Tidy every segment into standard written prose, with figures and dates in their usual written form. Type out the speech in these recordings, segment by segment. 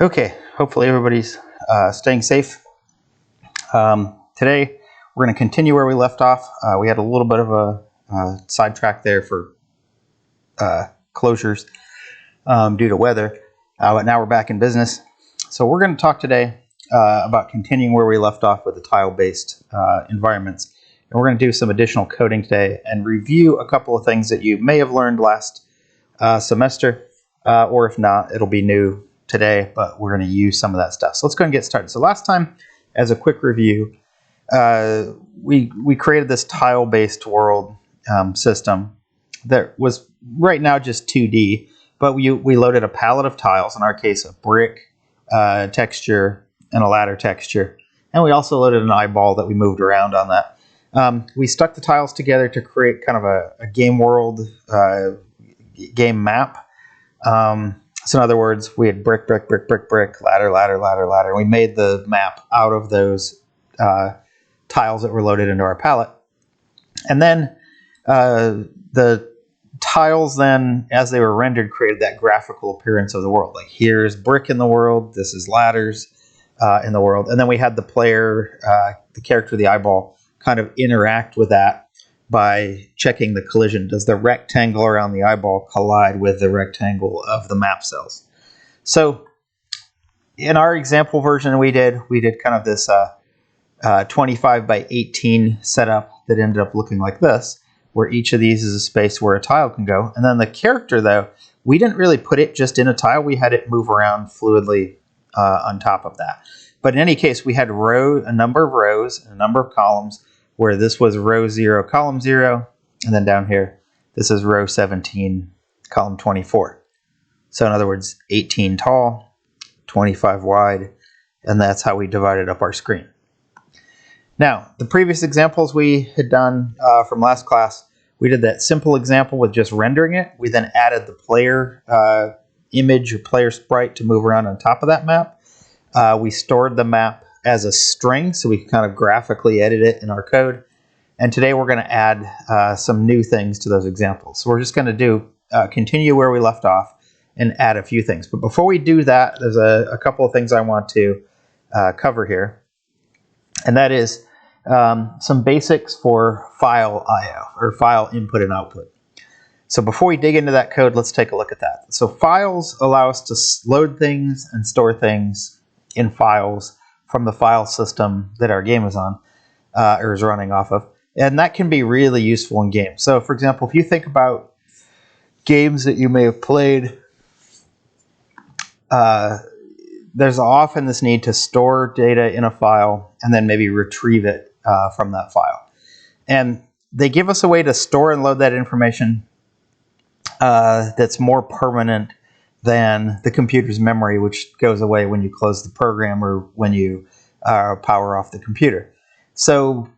Okay, hopefully everybody's staying safe. Today we're going to continue where we left off. We had a little bit of a sidetrack there for closures due to weather, but now we're back in business. So we're going to talk today about continuing where we left off with the tile-based environments. And we're going to do some additional coding today and review a couple of things that you may have learned last semester, or if not, it'll be new today, but we're going to use some of that stuff. So let's go and get started. So last time, as a quick review, we created this tile-based world system that was right now just 2D, but we loaded a palette of tiles, in our case a brick texture and a ladder texture, and we also loaded an eyeball that we moved around on that. We stuck the tiles together to create kind of a game world game map. So in other words, we had brick, brick, brick, brick, brick, ladder, ladder, ladder, ladder. We made the map out of those tiles that were loaded into our palette. And then the tiles then, as they were rendered, created that graphical appearance of the world. Like here's brick in the world, this is ladders in the world. And then we had the player, the character, the eyeball, kind of interact with that by checking the collision. Does the rectangle around the eyeball collide with the rectangle of the map cells? So in our example version we did kind of this 25 by 18 setup that ended up looking like this, where each of these is a space where a tile can go. And then the character, though, we didn't really put it just in a tile. We had it move around fluidly on top of that. But in any case, we had a number of rows and a number of columns, where this was row 0, column 0, and then down here, this is row 17, column 24. So in other words, 18 tall, 25 wide, and that's how we divided up our screen. Now, the previous examples we had done from last class, we did that simple example with just rendering it. We then added the player image or player sprite to move around on top of that map. We stored the map as a string, so we can kind of graphically edit it in our code. And today we're going to add some new things to those examples. So we're just going to continue where we left off and add a few things. But before we do that, there's a couple of things I want to cover here. And that is some basics for file I/O, or file input and output. So before we dig into that code, let's take a look at that. So files allow us to load things and store things in files from the file system that our game is on, or is running off of. And that can be really useful in games. So for example, if you think about games that you may have played, there's often this need to store data in a file and then maybe retrieve it from that file. And they give us a way to store and load that information that's more permanent than the computer's memory, which goes away when you close the program or when you power off the computer. So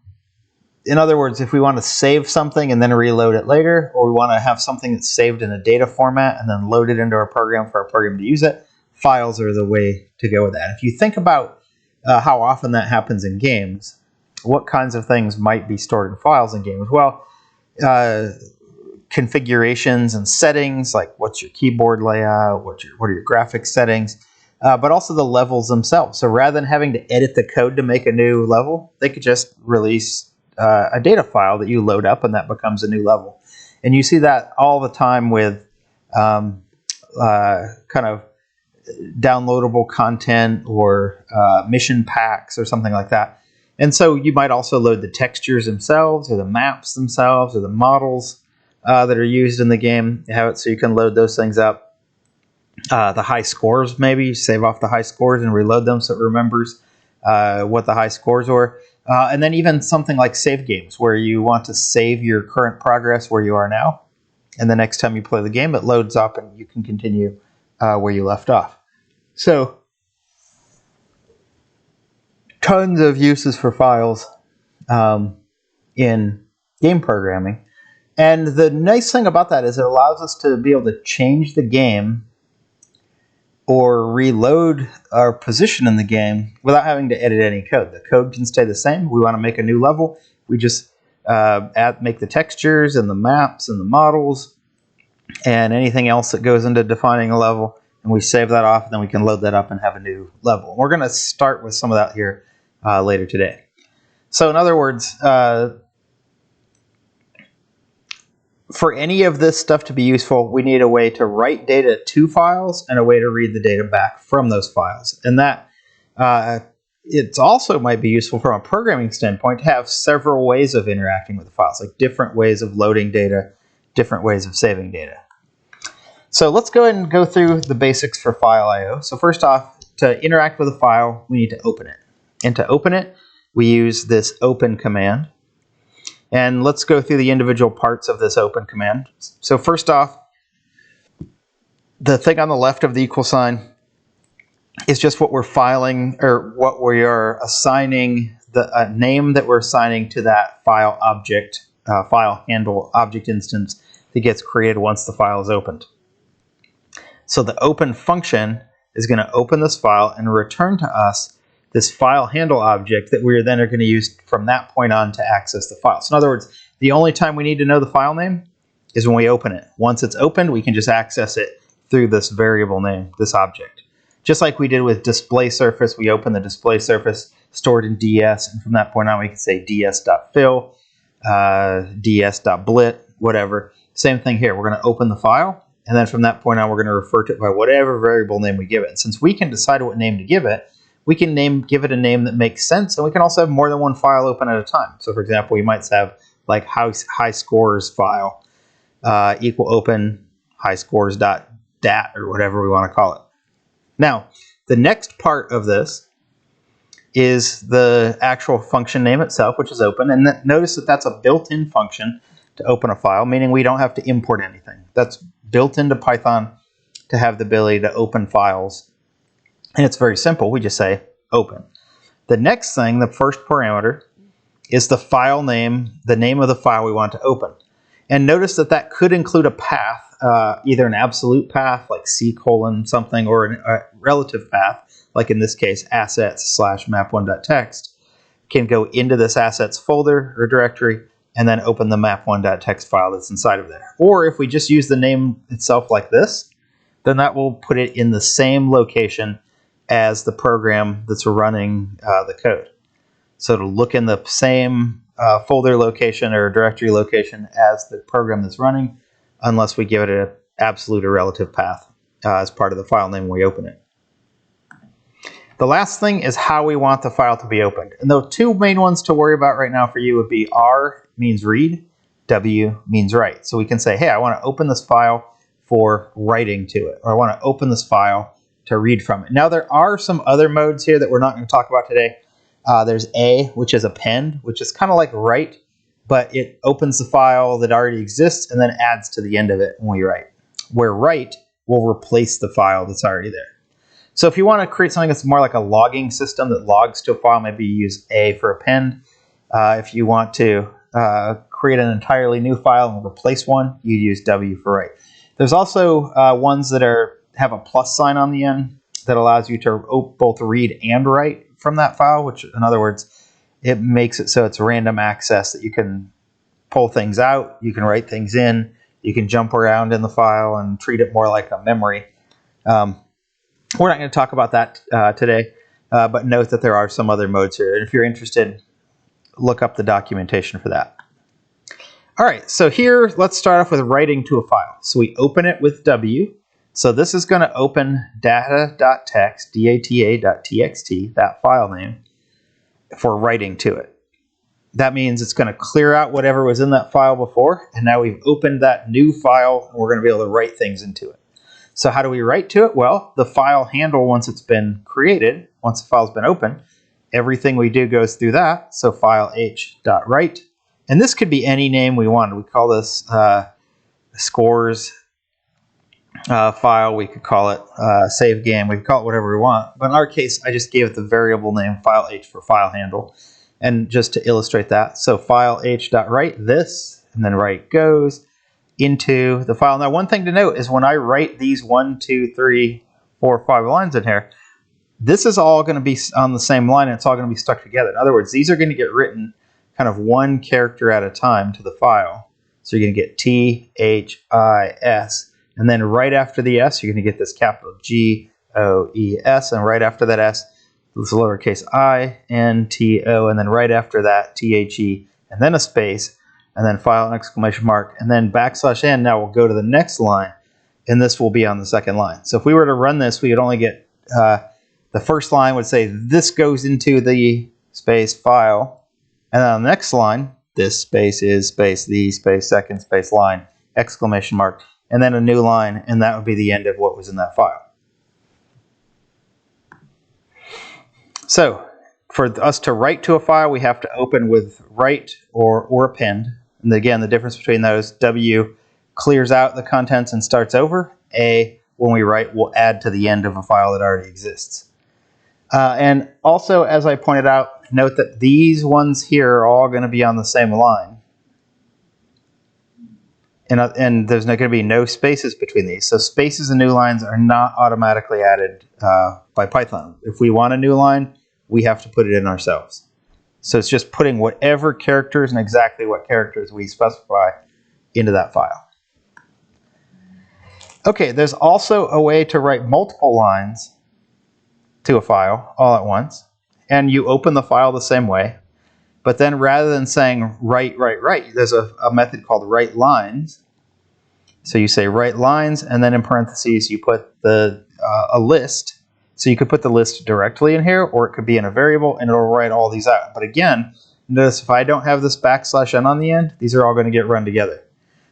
in other words, if we want to save something and then reload it later, or we want to have something that's saved in a data format and then load it into our program for our program to use it, files are the way to go with that. If you think about how often that happens in games, what kinds of things might be stored in files in games? Well, configurations and settings, like what's your keyboard layout, what are your graphics settings, but also the levels themselves. So rather than having to edit the code to make a new level, they could just release a data file that you load up and that becomes a new level. And you see that all the time with kind of downloadable content or mission packs or something like that. And so you might also load the textures themselves or the maps themselves or the models that are used in the game. You have it so you can load those things up. The high scores, maybe you save off the high scores and reload them so it remembers what the high scores were. And then even something like save games, where you want to save your current progress where you are now. And the next time you play the game, it loads up and you can continue where you left off. So tons of uses for files in game programming. And the nice thing about that is it allows us to be able to change the game or reload our position in the game without having to edit any code. The code can stay the same. We want to make a new level. We just make the textures and the maps and the models and anything else that goes into defining a level. and we save that off, and then we can load that up and have a new level. We're going to start with some of that here later today. So in other words, for any of this stuff to be useful, we need a way to write data to files and a way to read the data back from those files. And that it also might be useful from a programming standpoint to have several ways of interacting with the files, like different ways of loading data, different ways of saving data. So let's go ahead and go through the basics for file I/O. So first off, to interact with a file, we need to open it. And to open it, we use this open command. And let's go through the individual parts of this open command. So first off, the thing on the left of the equal sign is just what we're filing, or what we are assigning, the name that we're assigning to that file object, file handle object instance that gets created once the file is opened. So the open function is going to open this file and return to us this file handle object that we then are going to use from that point on to access the file. So in other words, the only time we need to know the file name is when we open it. Once it's opened, we can just access it through this variable name, this object. Just like we did with display surface, we open the display surface stored in DS, and from that point on we can say ds.fill, ds.blit, whatever. Same thing here. We're going to open the file, and then from that point on we're going to refer to it by whatever variable name we give it. And since we can decide what name to give it, we can give it a name that makes sense, and we can also have more than one file open at a time. So for example, we might have like high scores file equal open high scores.dat or whatever we want to call it. Now, the next part of this is the actual function name itself, which is open. And notice that that's a built-in function to open a file, meaning we don't have to import anything. That's built into Python to have the ability to open files. And it's very simple. We just say open. The next thing, the first parameter, is the file name, the name of the file we want to open. And notice that that could include a path, either an absolute path like C: something, or a relative path, like in this case, assets/map1.txt, can go into this assets folder or directory and then open the map1.txt file that's inside of there. Or if we just use the name itself like this, then that will put it in the same location as the program that's running the code. So it'll look in the same folder location or directory location as the program that's running, unless we give it an absolute or relative path as part of the file name when we open it. The last thing is how we want the file to be opened. And the two main ones to worry about right now for you would be R means read, W means write. So we can say, hey, I want to open this file for writing to it, or I want to open this file to read from it. Now there are some other modes here that we're not going to talk about today. There's A, which is append, which is kind of like write, but it opens the file that already exists and then adds to the end of it when we write. Where write will replace the file that's already there. So if you want to create something that's more like a logging system that logs to a file, maybe you use A for append. If you want to create an entirely new file and replace one, you use W for write. There's also ones that have a plus sign on the end that allows you to both read and write from that file, which in other words, it makes it so it's random access that you can pull things out, you can write things in, you can jump around in the file and treat it more like a memory. We're not going to talk about that today, but note that there are some other modes here. And if you're interested, look up the documentation for that. All right, so here, let's start off with writing to a file. So we open it with W. So this is going to open data.txt, data.txt, that file name, for writing to it. That means it's going to clear out whatever was in that file before, and now we've opened that new file, and we're going to be able to write things into it. So how do we write to it? Well, the file handle, once it's been created, once the file's been opened, everything we do goes through that. So file h.write, and this could be any name we want. We call this scores file. We could call it save game. We could call it whatever we want. But in our case, I just gave it the variable name file h for file handle. And just to illustrate that, so file h.write this, and then write goes into the file. Now, one thing to note is when I write these 1, 2, 3, 4, 5 lines in here, this is all going to be on the same line, and it's all going to be stuck together. In other words, these are going to get written kind of one character at a time to the file. So you're going to get T, H, I, S. And then right after the S, you're going to get this capital G-O-E-S. And right after that S, this lowercase I-N-T-O. And then right after that, T-H-E. And then a space. And then file and exclamation mark. And then \n. Now we'll go to the next line. And this will be on the second line. So if we were to run this, we would only get the first line would say this goes into the space file. And then on the next line, this space is space the space second space line exclamation mark. And then a new line, and that would be the end of what was in that file. So for us to write to a file, we have to open with write or append. And again, the difference between those, W clears out the contents and starts over. A, when we write, will add to the end of a file that already exists. And also, as I pointed out, note that these ones here are all going to be on the same line. And there's going to be no spaces between these. So spaces and new lines are not automatically added by Python. If we want a new line, we have to put it in ourselves. So it's just putting whatever characters and exactly what characters we specify into that file. Okay, there's also a way to write multiple lines to a file all at once. And you open the file the same way. But then rather than saying write, there's a method called write lines. So you say write lines, and then in parentheses you put a list. So you could put the list directly in here, or it could be in a variable, and it'll write all these out. But again, notice if I don't have this \n on the end, these are all going to get run together.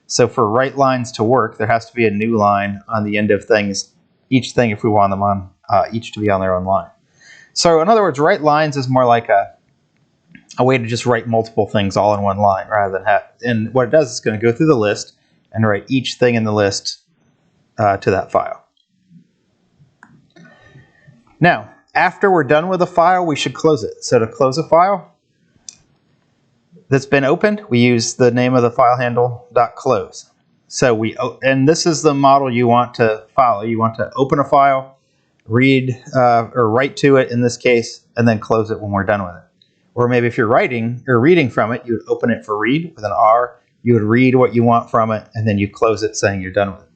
So for write lines to work, there has to be a new line on the end of things, each thing if we want them on each to be on their own line. So in other words, write lines is more like a way to just write multiple things all in one line rather than have. And what it does is it's going to go through the list and write each thing in the list to that file. Now, after we're done with a file, we should close it. So to close a file that's been opened, we use the name of the file handle .close. So and this is the model you want to follow. You want to open a file, read or write to it in this case, and then close it when we're done with it. Or maybe if you're writing or reading from it, you would open it for read with an R. You would read what you want from it, and then you close it saying you're done with it.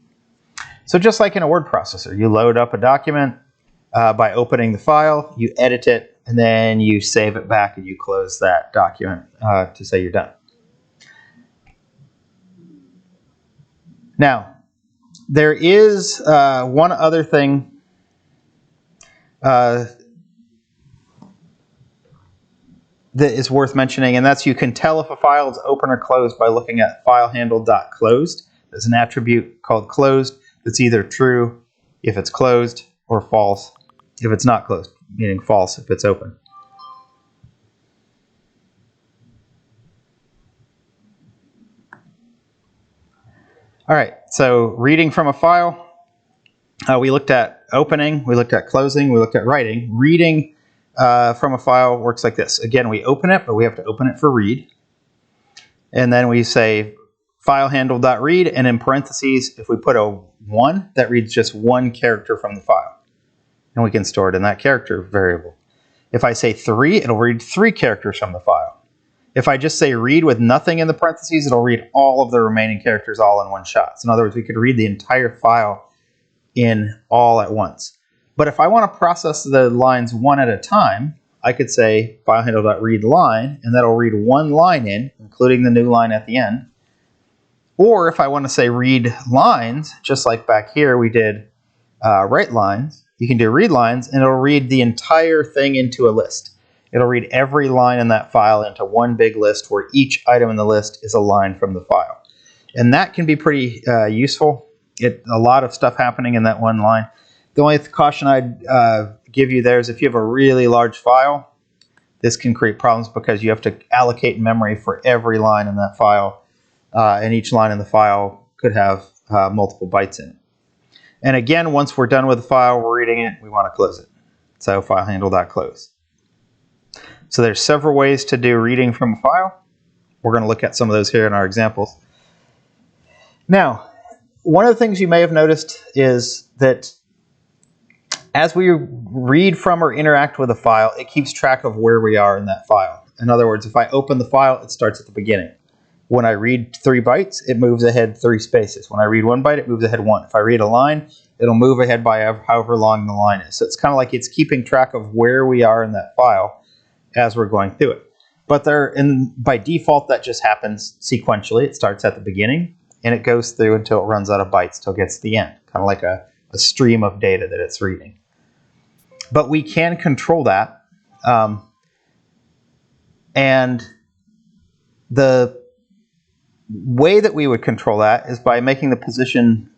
So just like in a word processor, you load up a document by opening the file, you edit it, and then you save it back and you close that document to say you're done. Now, there is one other thing that is worth mentioning, and that's you can tell if a file is open or closed by looking at filehandle.closed. There's an attribute called closed that's either true if it's closed or false if it's not closed, meaning false if it's open. All right, so reading from a file, we looked at opening, we looked at closing, we looked at writing. Reading from a file works like this. Again, we open it, but we have to open it for read. And then we say filehandle.read, and in parentheses, if we put a 1, that reads just one character from the file. And we can store it in that character variable. If I say 3, it'll read 3 characters from the file. If I just say read with nothing in the parentheses, it'll read all of the remaining characters all in one shot. So in other words, we could read the entire file in all at once. But if I want to process the lines one at a time, I could say filehandle.read line, and that'll read one line in, including the new line at the end. Or if I want to say read lines, just like back here we did write lines, you can do read lines, and it'll read the entire thing into a list. It'll read every line in that file into one big list where each item in the list is a line from the file. And that can be pretty useful. A lot of stuff happening in that one line. The only caution I'd give you there is if you have a really large file, this can create problems because you have to allocate memory for every line in that file. And each line in the file could have multiple bytes in it. And again, once we're done with the file, we're reading it, we want to close it. So filehandle.close. So there's several ways to do reading from a file. We're going to look at some of those here in our examples. Now, one of the things you may have noticed is that as we read from or interact with a file, it keeps track of where we are in that file. In other words, if I open the file, it starts at the beginning. When I read 3 bytes, it moves ahead 3 spaces. When I read 1 byte, it moves ahead 1. If I read a line, it'll move ahead by however long the line is. So it's kind of like it's keeping track of where we are in that file as we're going through it. But by default, that just happens sequentially. It starts at the beginning, and it goes through until it runs out of bytes, till it gets to the end, kind of like a stream of data that it's reading. But we can control that. And the way that we would control that is by making the position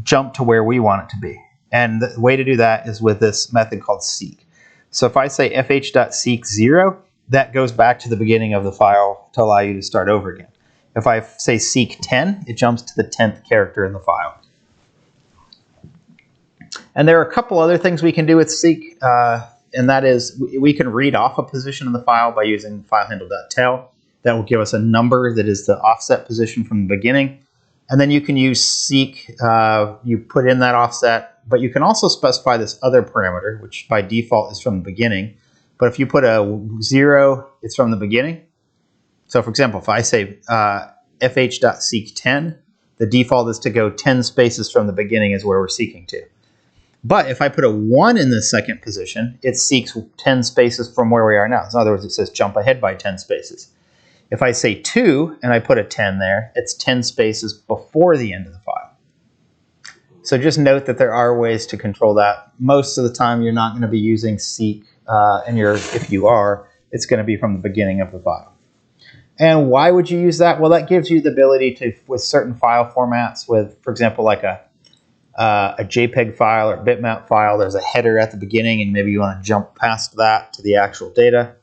jump to where we want it to be. And the way to do that is with this method called seek. So if I say fh.seek 0, that goes back to the beginning of the file to allow you to start over again. If I say seek 10, it jumps to the 10th character in the file. And there are a couple other things we can do with seek, and that is we can read off a position in the file by using filehandle.tell. That will give us a number that is the offset position from the beginning. And then you can use seek, you put in that offset, but you can also specify this other parameter, which by default is from the beginning. But if you put a 0, it's from the beginning. So for example, if I say fh.seek 10, the default is to go 10 spaces from the beginning is where we're seeking to. But if I put a 1 in the second position, it seeks 10 spaces from where we are now. So in other words, it says jump ahead by 10 spaces. If I say 2 and I put a 10 there, it's 10 spaces before the end of the file. So just note that there are ways to control that. Most of the time you're not going to be using seek, and if you are, it's going to be from the beginning of the file. And why would you use that? Well, that gives you the ability to, with certain file formats, with, for example, like a JPEG file or bitmap file, there's a header at the beginning and maybe you want to jump past that to the actual data.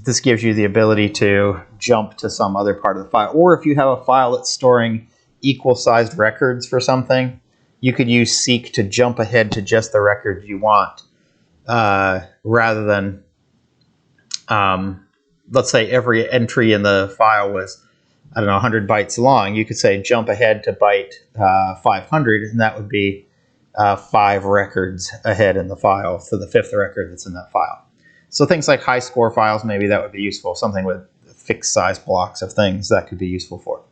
This gives you the ability to jump to some other part of the file. Or if you have a file that's storing equal-sized records for something, you could use seek to jump ahead to just the records you want, rather than, let's say every entry in the file was, I don't know, 100 bytes long. You could say jump ahead to byte 500, and that would be 5 records ahead in the file for the 5th record that's in that file. So things like high score files, maybe that would be useful. Something with fixed size blocks of things, that could be useful for.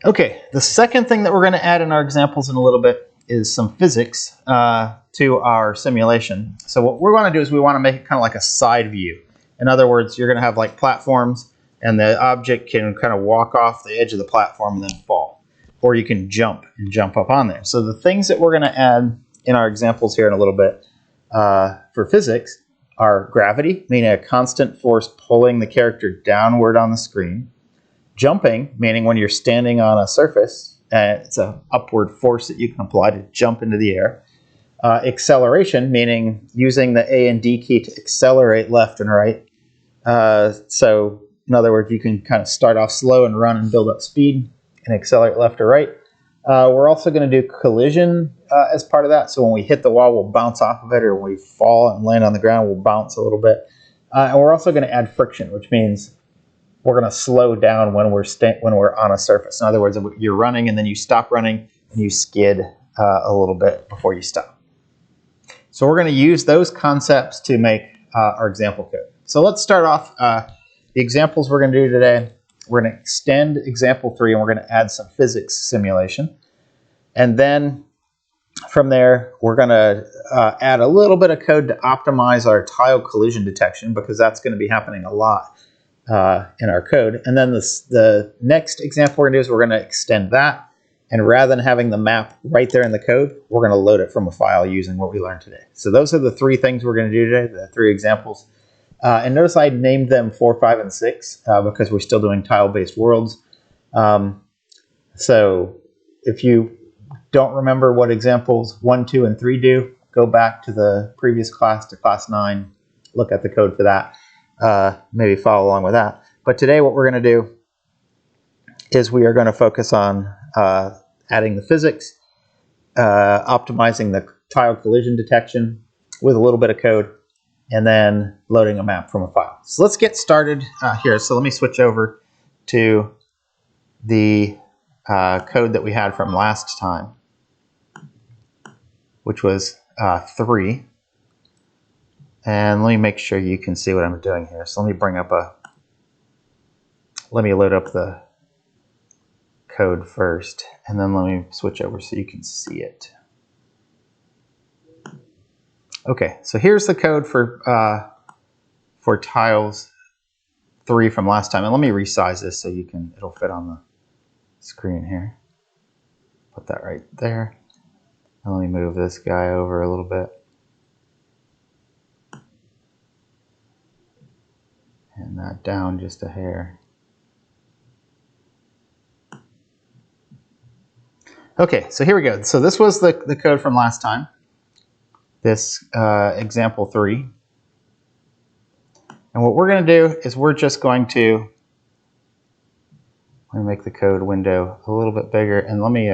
Okay, the second thing that we're going to add in our examples in a little bit is some physics to our simulation. So what we're going to do is we want to make it kind of like a side view. In other words, you're going to have like platforms, and the object can kind of walk off the edge of the platform and then fall. Or you can jump up on there. So the things that we're going to add in our examples here in a little bit for physics are gravity, meaning a constant force pulling the character downward on the screen. Jumping, meaning when you're standing on a surface, it's an upward force that you can apply to jump into the air. Acceleration, meaning using the A and D key to accelerate left and right. So in other words, you can kind of start off slow and run and build up speed and accelerate left or right. We're also going to do collision as part of that. So when we hit the wall, we'll bounce off of it, or when we fall and land on the ground, we'll bounce a little bit. And we're also going to add friction, which means we're going to slow down when we're on a surface. In other words, you're running and then you stop running and you skid a little bit before you stop. So we're going to use those concepts to make our example code. So let's start off the examples we're going to do today. We're going to extend example 3 and we're going to add some physics simulation. And then from there, we're going to add a little bit of code to optimize our tile collision detection, because that's going to be happening a lot in our code. And then the next example we're going to do is we're going to extend that. And rather than having the map right there in the code, we're going to load it from a file using what we learned today. So those are the 3 things we're going to do today, the 3 examples. And notice I named them 4, 5, and 6 because we're still doing tile-based worlds. So if you don't remember what examples 1, 2, and 3 do, go back to the previous class, to class 9, look at the code for that, maybe follow along with that. But today what we're going to do is we are going to focus on adding the physics, optimizing the tile collision detection with a little bit of code, and then loading a map from a file. So let's get started here. So let me switch over to the code that we had from last time, which was 3. And let me make sure you can see what I'm doing here. So let me load up the code first, and then let me switch over so you can see it. Okay, so here's the code for tiles 3 from last time. And let me resize this so it'll fit on the screen here. Put that right there. And let me move this guy over a little bit. And that down just a hair. Okay, so here we go. So this was the code from last time. This example 3. And what we're going to do is we're just going to, let me make the code window a little bit bigger, and let me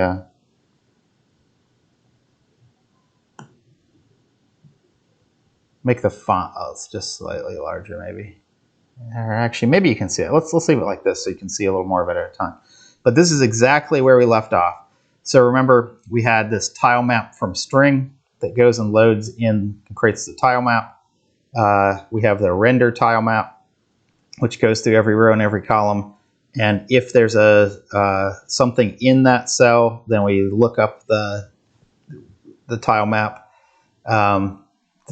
make the font, it's just slightly larger maybe. Or actually, maybe you can see it. Let's leave it like this so you can see a little more of it at a time. But this is exactly where we left off. So remember, we had this tile map from string that goes and loads in and creates the tile map. We have the render tile map, which goes through every row and every column. And if there's something in that cell, then we look up the tile map, the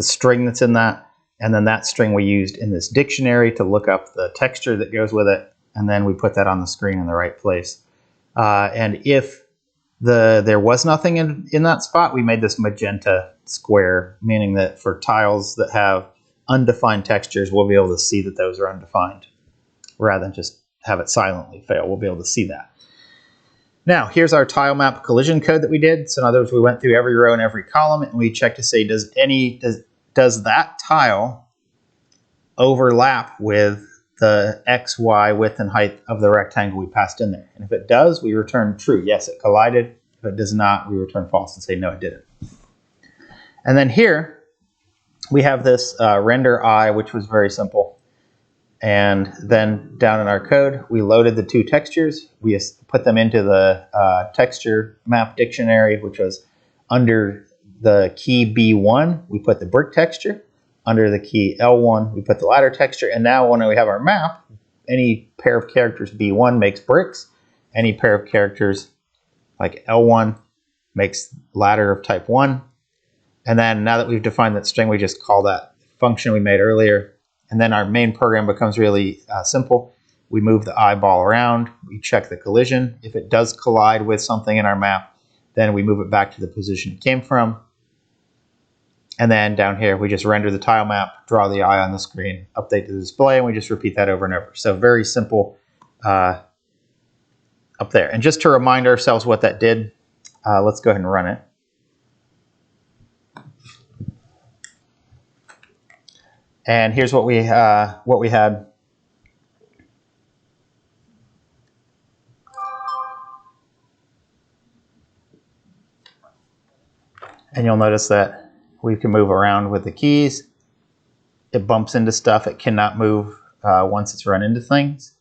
string that's in that, and then that string we used in this dictionary to look up the texture that goes with it, and then we put that on the screen in the right place. And if there was nothing in that spot, we made this magenta square, meaning that for tiles that have undefined textures, we'll be able to see that those are undefined rather than just have it silently fail. We'll be able to see that. Now, here's our tile map collision code that we did. So in other words, we went through every row and every column, and we checked to say, does that tile overlap with the X, Y, width, and height of the rectangle we passed in there? And if it does, we return true. Yes, it collided. If it does not, we return false and say, no, it didn't. And then here, we have this render I, which was very simple. And then down in our code, we loaded the 2 textures. We put them into the texture map dictionary, which was under the key B1, we put the brick texture. Under the key L1, we put the ladder texture. And now when we have our map, any pair of characters B1 makes bricks. Any pair of characters like L1 makes ladder of type 1. And then now that we've defined that string, we just call that function we made earlier. And then our main program becomes really simple. We move the eyeball around. We check the collision. If it does collide with something in our map, then we move it back to the position it came from. And then down here, we just render the tile map, draw the eye on the screen, update the display, and we just repeat that over and over. So very simple up there. And just to remind ourselves what that did, let's go ahead and run it. And here's what we had. And you'll notice that we can move around with the keys. It bumps into stuff. It cannot move once it's run into things.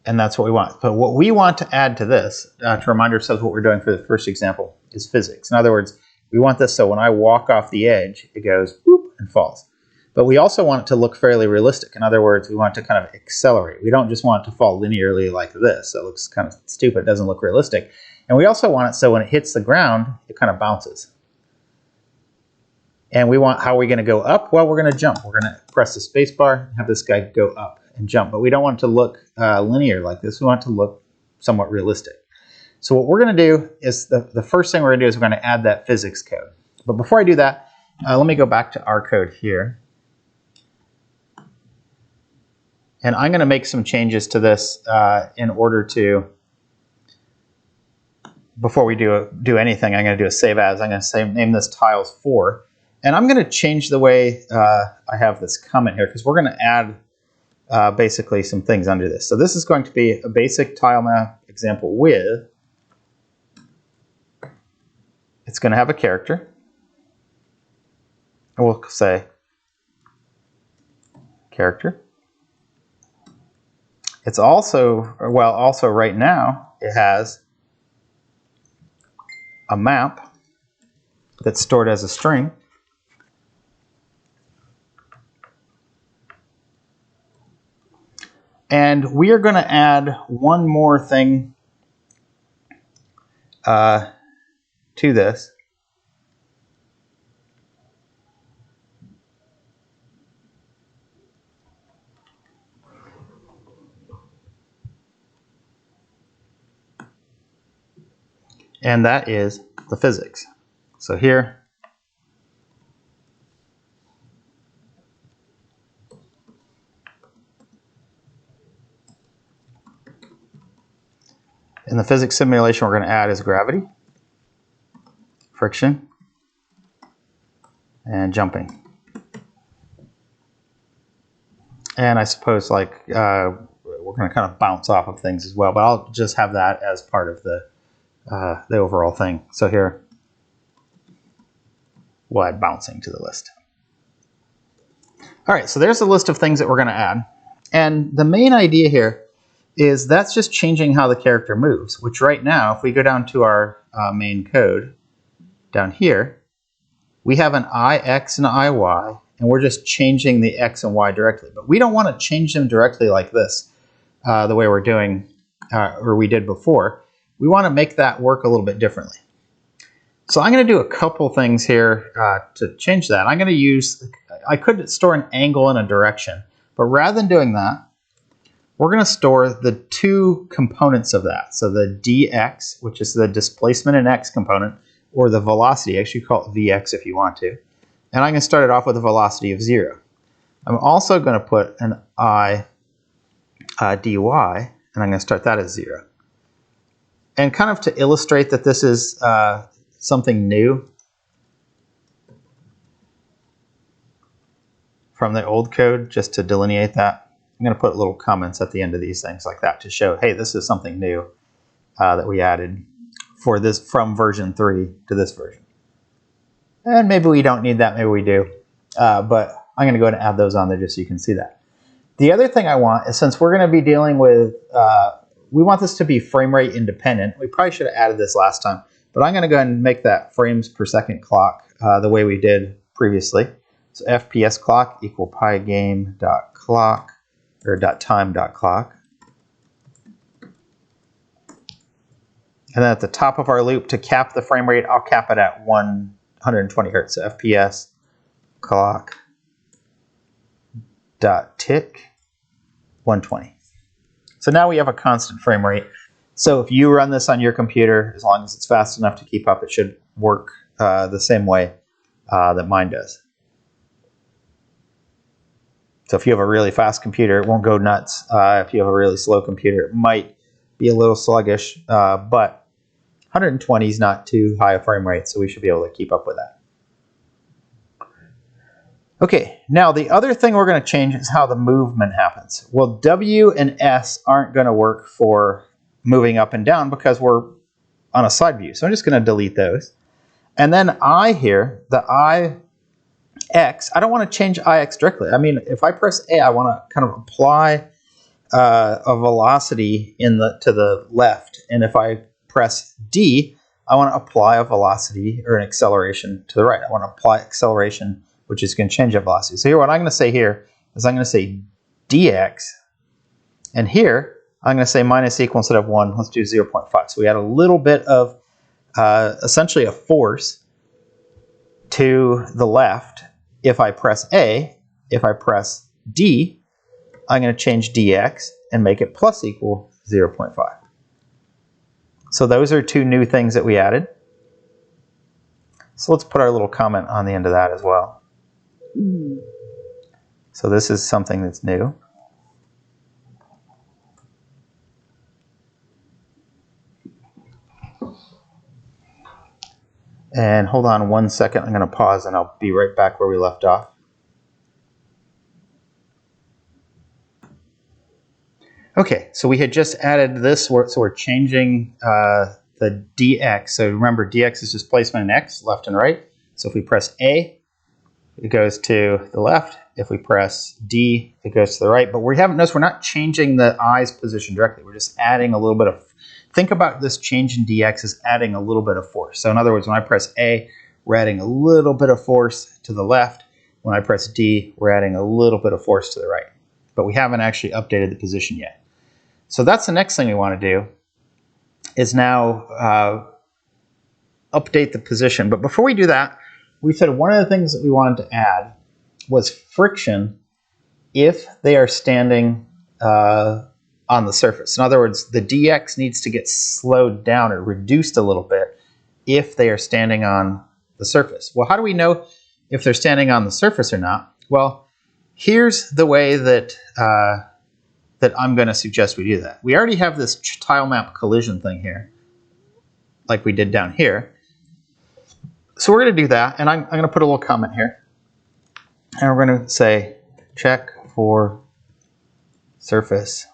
And that's what we want. But what we want to add to this, to remind ourselves what we're doing for the first example, is physics. In other words, we want this so when I walk off the edge, it goes whoop and falls. But we also want it to look fairly realistic. In other words, we want it to kind of accelerate. We don't just want it to fall linearly like this. It looks kind of stupid. It doesn't look realistic. And we also want it so when it hits the ground, it kind of bounces. And we want, how are we going to go up? Well, we're going to jump. We're going to press the space bar and have this guy go up and jump. But we don't want it to look linear like this. We want it to look somewhat realistic. So what we're going to do is, the first thing we're going to do is we're going to add that physics code. But before I do that, let me go back to our code here. And I'm going to make some changes to this in order to, before we do anything, I'm going to do a save as. I'm going to name this tiles 4. And I'm going to change the way I have this comment here, because we're going to add basically some things under this. So this is going to be a basic tile map example with, it's going to have a character. And we'll say character. It's also, also right now, it has a map that's stored as a string. And we are going to add one more thing to this. And that is the physics. So here, in the physics simulation, we're going to add is gravity, friction, and jumping. And I suppose like we're going to kind of bounce off of things as well, but I'll just have that as part of the overall thing. So here, we'll add bouncing to the list. All right, so there's a list of things that we're going to add. And the main idea here is that's just changing how the character moves, which right now, if we go down to our main code down here, we have an IX and IY, and we're just changing the X and Y directly. But we don't want to change them directly like this, the way we're doing, or we did before. We want to make that work a little bit differently. So I'm going to do a couple things here to change that. I'm going to use, I could store an angle and a direction, but rather than doing that, we're going to store the two components of that. So the dx, which is the displacement in x component, or the velocity, actually call it vx if you want to. And I'm going to start it off with a velocity of 0. I'm also going to put an I dy, and I'm going to start that as 0. And kind of to illustrate that this is something new from the old code, just to delineate that, I'm going to put little comments at the end of these things like that to show, hey, this is something new that we added for this from version 3 to this version. And maybe we don't need that, maybe we do. But I'm going to go ahead and add those on there just so you can see that. The other thing I want is, since we're going to be dealing with, we want this to be frame rate independent. We probably should have added this last time, but I'm going to go ahead and make that frames per second clock the way we did previously. So FPS clock equal pygame.clock or .time.clock. And then at the top of our loop, to cap the frame rate, I'll cap it at 120 hertz. So FPS clock .tick 120. So now we have a constant frame rate. So if you run this on your computer, as long as it's fast enough to keep up, it should work the same way that mine does. So if you have a really fast computer, it won't go nuts. If you have a really slow computer, it might be a little sluggish, but 120 is not too high a frame rate, so we should be able to keep up with that. Okay, now the other thing we're going to change is how the movement happens. Well, W and S aren't going to work for moving up and down because we're on a side view. So I'm just going to delete those. And then I here, the IX, I don't want to change IX directly. I mean, if I press A, I want to kind of apply a velocity to the left. And if I press D, I want to apply a velocity or an acceleration to the right. I want to apply acceleration, which is going to change that velocity. So here, what I'm going to say here is I'm going to say dx, and here I'm going to say minus equal instead of 1. Let's do 0.5. So we add a little bit of essentially a force to the left. If I press A, if I press D, I'm going to change dx and make it plus equal 0.5. So those are two new things that we added. So let's put our little comment on the end of that as well. So this is something that's new. And hold on 1 second, I'm going to pause and I'll be right back where we left off. Okay, so we had just added this, so we're changing the dx. So remember, dx is displacement in x, left and right. So if we press A, it goes to the left. If we press D, it goes to the right. But we haven't noticed we're not changing the I's position directly. We're just adding a little bit of, think about this change in dx as adding a little bit of force. So in other words, when I press A, we're adding a little bit of force to the left. When I press D, we're adding a little bit of force to the right. But we haven't actually updated the position yet. So that's the next thing we want to do, is now update the position. But before we do that, we said one of the things that we wanted to add was friction if they are standing on the surface. In other words, the dx needs to get slowed down or reduced a little bit if they are standing on the surface. Well, how do we know if they're standing on the surface or not? Well, here's the way that that I'm going to suggest we do that. We already have this Tilemap collision thing here, like we did down here. So we're going to do that, and I'm going to put a little comment here. And we're going to say, check for surface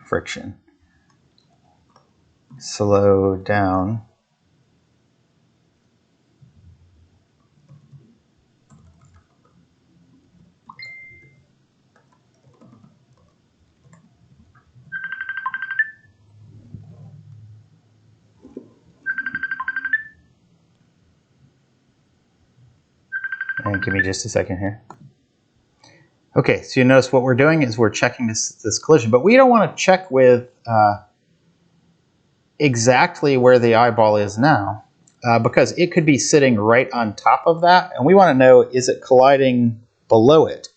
friction. Slow down. And give me just a second here. Okay, so you notice what we're doing is we're checking this collision, but we don't want to check with exactly where the eyeball is now, because it could be sitting right on top of that, and we want to know, is it colliding below it?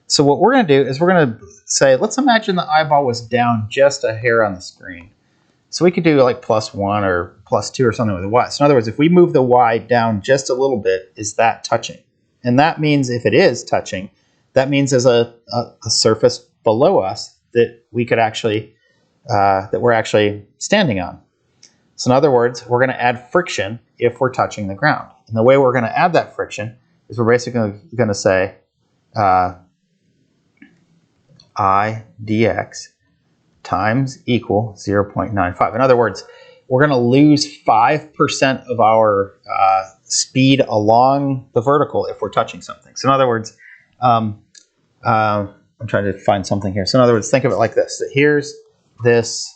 So what we're going to do is we're going to say, let's imagine the eyeball was down just a hair on the screen. So we could do like +1 or +2 or something with the y. So in other words, if we move the y down just a little bit, is that touching? And that means if it is touching, that means there's a surface below us that we could actually, that we're actually standing on. So in other words, we're going to add friction if we're touching the ground. And the way we're going to add that friction is we're basically going to say I dx times equal 0.95. In other words, we're going to lose 5% of our speed along the vertical if we're touching something. So in other words, I'm trying to find something here. So in other words, think of it like this. So here's this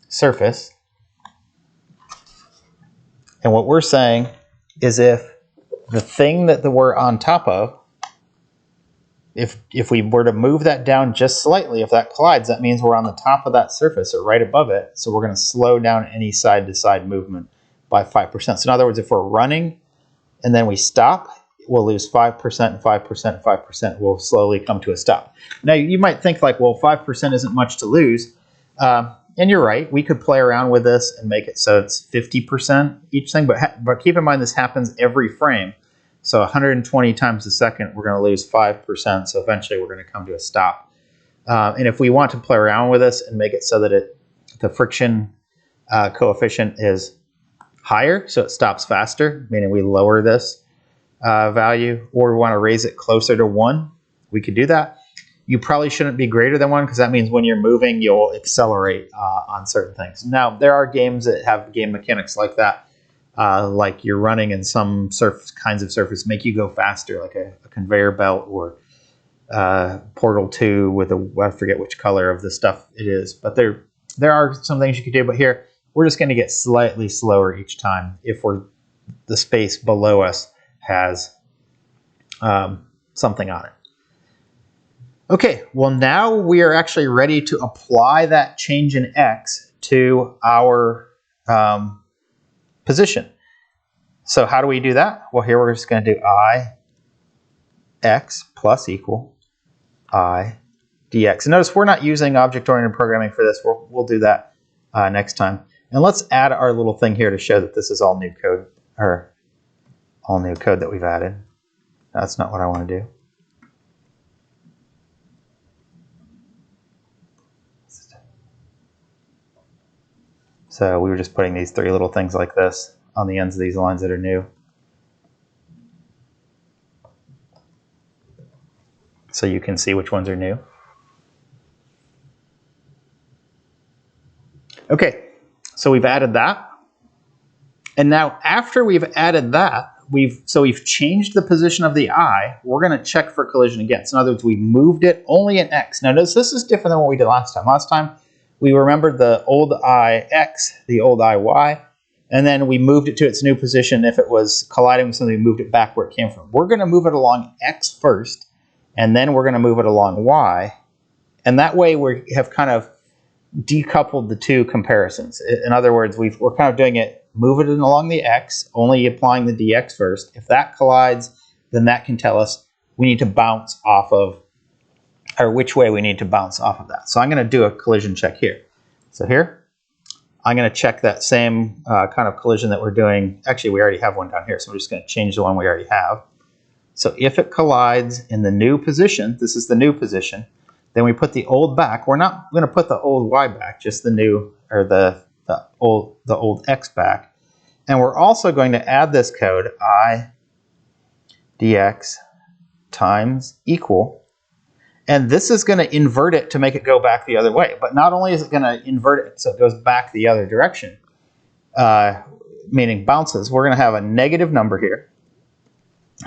surface. And what we're saying is if the thing that we're on top of, if we were to move that down just slightly, if that collides, that means we're on the top of that surface or right above it. So we're going to slow down any side-to-side movement by 5%. So in other words, if we're running and then we stop, we'll lose 5% and 5% and 5%. We'll slowly come to a stop. Now, you might think like, well, 5% isn't much to lose. And you're right. We could play around with this and make it so it's 50% each thing. But keep in mind, this happens every frame. So 120 times a second, we're going to lose 5%. So eventually, we're going to come to a stop. And if we want to play around with this and make it so that the friction coefficient is higher, so it stops faster, meaning we lower this value, or we want to raise it closer to 1, we could do that. You probably shouldn't be greater than 1, because that means when you're moving, you'll accelerate on certain things. Now, there are games that have game mechanics like that. Like you're running and some kinds of surface make you go faster, like a conveyor belt or Portal 2 with I forget which color of the stuff it is. But there are some things you could do. But here, we're just going to get slightly slower each time if the space below us has something on it. Okay, well now we are actually ready to apply that change in x to our position. So how do we do that? Well, here we're just going to do I x plus equal I dx. And notice we're not using object-oriented programming for this. We'll do that next time. And let's add our little thing here to show that this is all new code, or all new code that we've added. That's not what I want to do. So we were just putting these 3 little things like this on the ends of these lines that are new. So you can see which ones are new. Okay, so we've added that. And now after we've added that, we've changed the position of the eye. We're going to check for collision again. So in other words, we moved it only in x. Now notice this is different than what we did last time. Last time we remembered the old IX, the old IY, and then we moved it to its new position. If it was colliding with something, we moved it back where it came from. We're going to move it along X first, and then we're going to move it along Y. And that way we have kind of decoupled the two comparisons. In other words, we're kind of doing it, move it along the X, only applying the DX first. If that collides, then that can tell us we need to bounce off of, or which way we need to bounce off of that. So I'm going to do a collision check here. So here, I'm going to check that same kind of collision that we're doing. Actually, we already have one down here, so we're just going to change the one we already have. So if it collides in the new position, this is the new position, then we put the old back. We're not going to put the old Y back, just the new, or the old X back. And we're also going to add this code, I dx times equal. And this is going to invert it to make it go back the other way. But not only is it going to invert it so it goes back the other direction, meaning bounces, we're going to have a negative number here.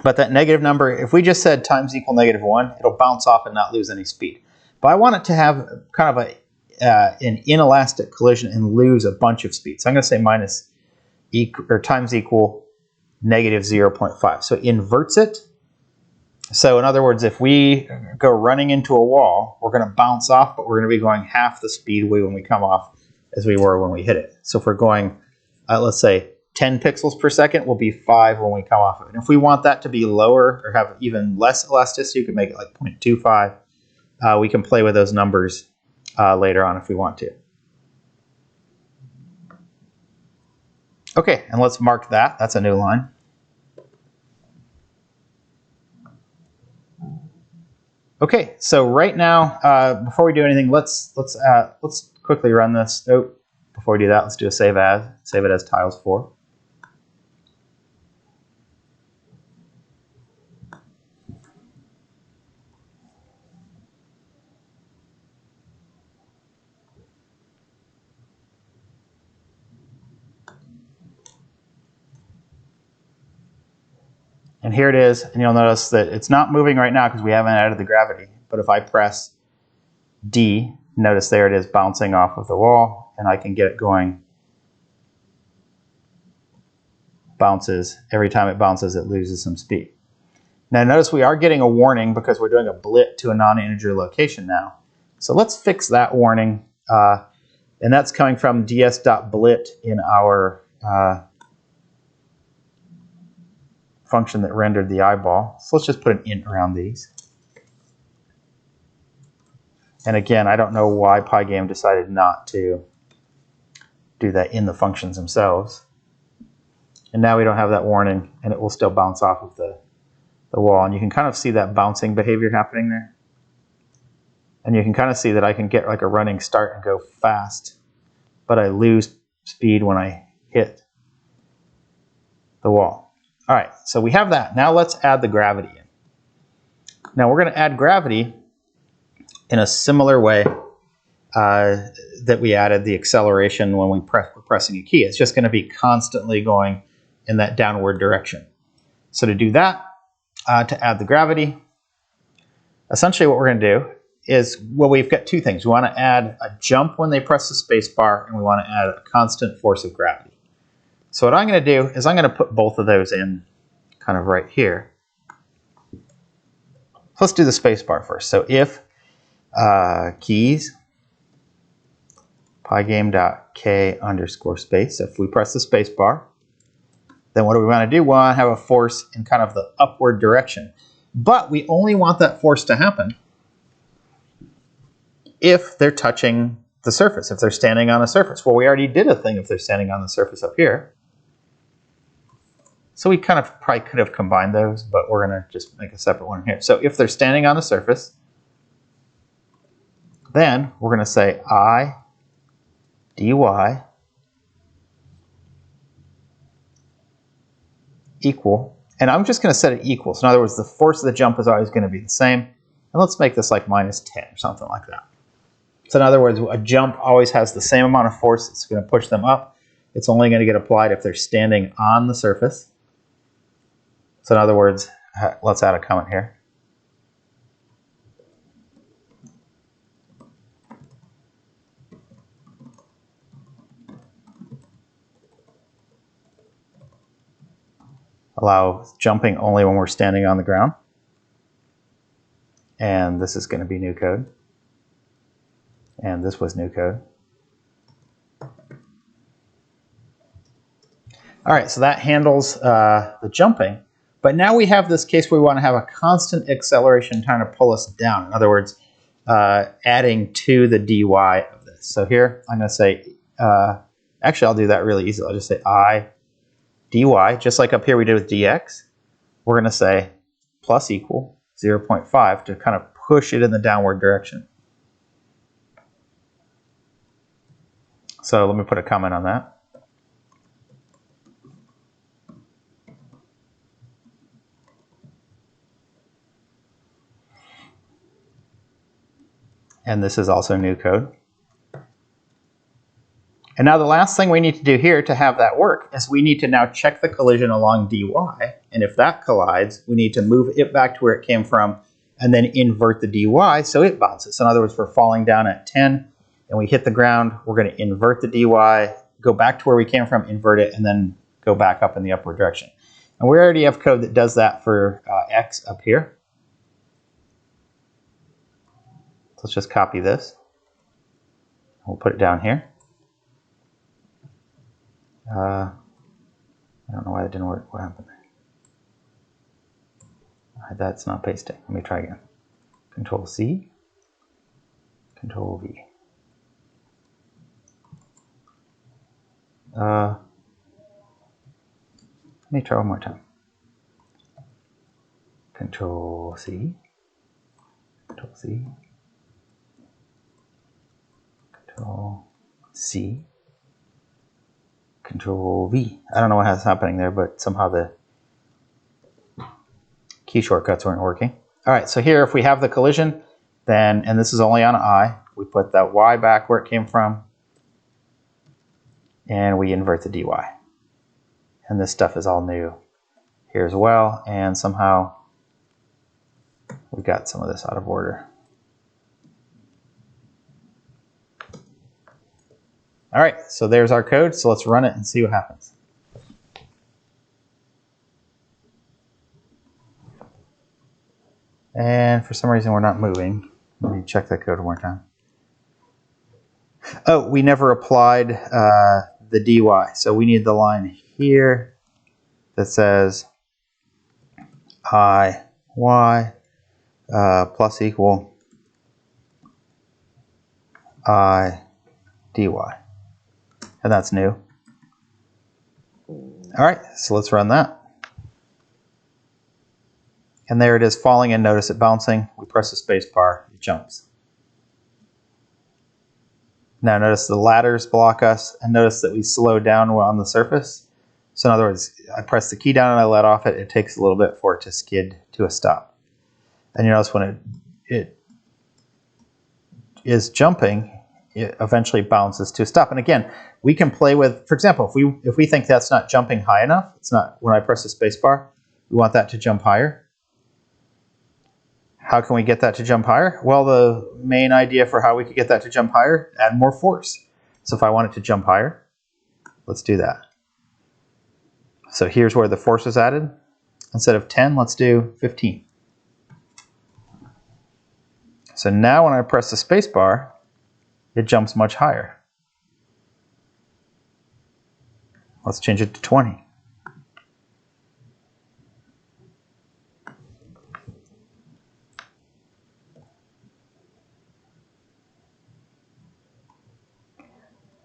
But that negative number, if we just said times equal -1, it'll bounce off and not lose any speed. But I want it to have kind of an inelastic collision and lose a bunch of speed. So I'm going to say minus equal, or times equal -0.5. So it inverts it. So in other words, if we go running into a wall, we're going to bounce off, but we're going to be going half the speed when we come off as we were when we hit it. So if we're going, let's say 10 pixels per second, will be 5 when we come off of it. And if we want that to be lower or have even less elasticity, you could make it like 0.25. We can play with those numbers later on if we want to. Okay, and let's mark that. That's a new line. Okay, so right now, before we do anything, let's quickly run this. Oh, before we do that, let's do a save as. Save it as tiles4. And here it is, and you'll notice that it's not moving right now because we haven't added the gravity. But if I press D, notice there it is bouncing off of the wall, and I can get it going. Bounces. Every time it bounces, it loses some speed. Now notice we are getting a warning because we're doing a blit to a non-integer location now. So let's fix that warning. And that's coming from ds.blit in our function that rendered the eyeball. So let's just put an int around these. And again, I don't know why Pygame decided not to do that in the functions themselves. And now we don't have that warning, and it will still bounce off of the wall. And you can kind of see that bouncing behavior happening there. And you can kind of see that I can get like a running start and go fast, but I lose speed when I hit the wall. All right, so we have that. Now let's add the gravity in. Now we're going to add gravity in a similar way that we added the acceleration when we were pressing a key. It's just going to be constantly going in that downward direction. So to do that, to add the gravity, essentially what we're going to do is, well, we've got two things. We want to add a jump when they press the space bar, and we want to add a constant force of gravity. So what I'm going to do is I'm going to put both of those in kind of right here. Let's do the space bar first. So if keys pygame.k_space, if we press the space bar, then what do we want to do? We want to have a force in kind of the upward direction. But we only want that force to happen if they're touching the surface, if they're standing on a surface. Well, we already did a thing if they're standing on the surface up here. So we kind of probably could have combined those, but we're going to just make a separate one here. So if they're standing on a surface, then we're going to say I dy equal, and I'm just going to set it equal. So in other words, the force of the jump is always going to be the same. And let's make this like -10 or something like that. So in other words, a jump always has the same amount of force. It's going to push them up. It's only going to get applied if they're standing on the surface. So in other words, let's add a comment here. allow jumping only when we're standing on the ground. And this is going to be new code. And this was new code. All right, so that handles the jumping. But now we have this case where we want to have a constant acceleration trying to pull us down. In other words, adding to the dy of this. So here I'm going to say, actually I'll do that really easily. I'll just say I dy, just like up here we did with dx. We're going to say plus equal 0.5 to kind of push it in the downward direction. So let me put a comment on that. And this is also new code. And now the last thing we need to do here to have that work is we need to now check the collision along dy. And if that collides, we need to move it back to where it came from and then invert the dy so it bounces. So in other words, we're falling down at 10 and we hit the ground. We're going to invert the dy, go back to where we came from, invert it, and then go back up in the upward direction. And we already have code that does that for x up here. Let's just copy this. We'll put it down here. I don't know why that didn't work. What happened there? That's not pasting. Let me try again. Control C, Control V. Let me try one more time. Control C, Control C, Control C, Control V. I don't know what's happening there, but somehow the key shortcuts weren't working. All right, so here if we have the collision, then, and this is only on I, we put that y back where it came from, and we invert the dy. And this stuff is all new here as well, and somehow we got some of this out of order. All right, so there's our code, so let's run it and see what happens. And for some reason we're not moving. Let me check that code one more time. Oh, we never applied the dy, so we need the line here that says I y plus equal I dy. And that's new. All right, so let's run that. And there it is falling, and notice it bouncing. We press the space bar, it jumps. Now notice the ladders block us, and notice that we slow down on the surface. So in other words, I press the key down and I let off it. It takes a little bit for it to skid to a stop. And you notice when it is jumping, it eventually bounces to a stop. And again, we can play with, for example, if we think that's not jumping high enough, it's not, when I press the space bar, we want that to jump higher. How can we get that to jump higher? Well, the main idea for how we could get that to jump higher, add more force. So if I want it to jump higher, let's do that. So here's where the force is added. Instead of 10, let's do 15. So now when I press the space bar, it jumps much higher. Let's change it to 20.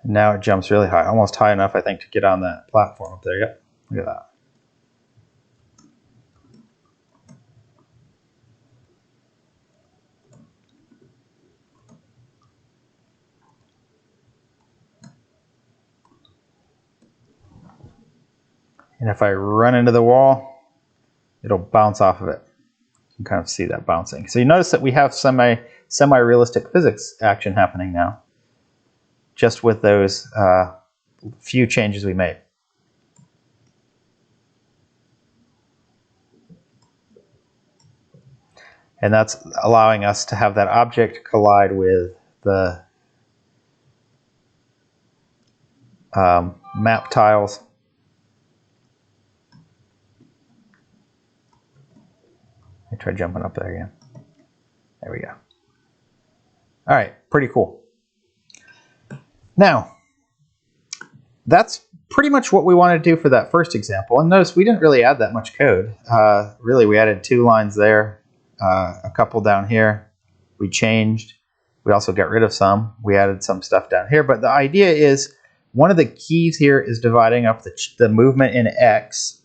Now it jumps really high, almost high enough, I think, to get on that platform up there. Yep, look at that. And if I run into the wall, it'll bounce off of it. You can kind of see that bouncing. So you notice that we have semi-realistic physics action happening now, just with those few changes we made. And that's allowing us to have that object collide with the map tiles me try jumping up there again. There we go. All right, pretty cool. Now, that's pretty much what we want to do for that first example. And notice we didn't really add that much code. Really, we added 2 lines there, a couple down here. We changed. We also got rid of some. We added some stuff down here. But the idea is, one of the keys here is dividing up the movement in X,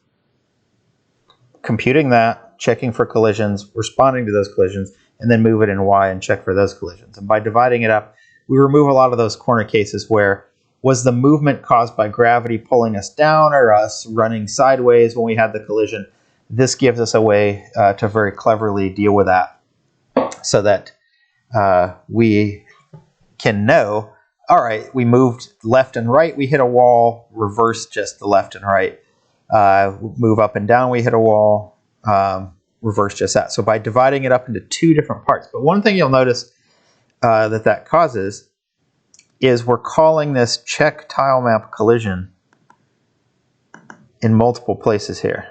computing that, checking for collisions, responding to those collisions, and then move it in Y and check for those collisions. And by dividing it up, we remove a lot of those corner cases where was the movement caused by gravity pulling us down or us running sideways when we had the collision. This gives us a way to very cleverly deal with that so that we can know, all right, we moved left and right, we hit a wall, reverse just the left and right. Move up and down, we hit a wall, reverse just that. So by dividing it up into 2 different parts. But one thing you'll notice that causes is we're calling this check tilemap collision in multiple places here.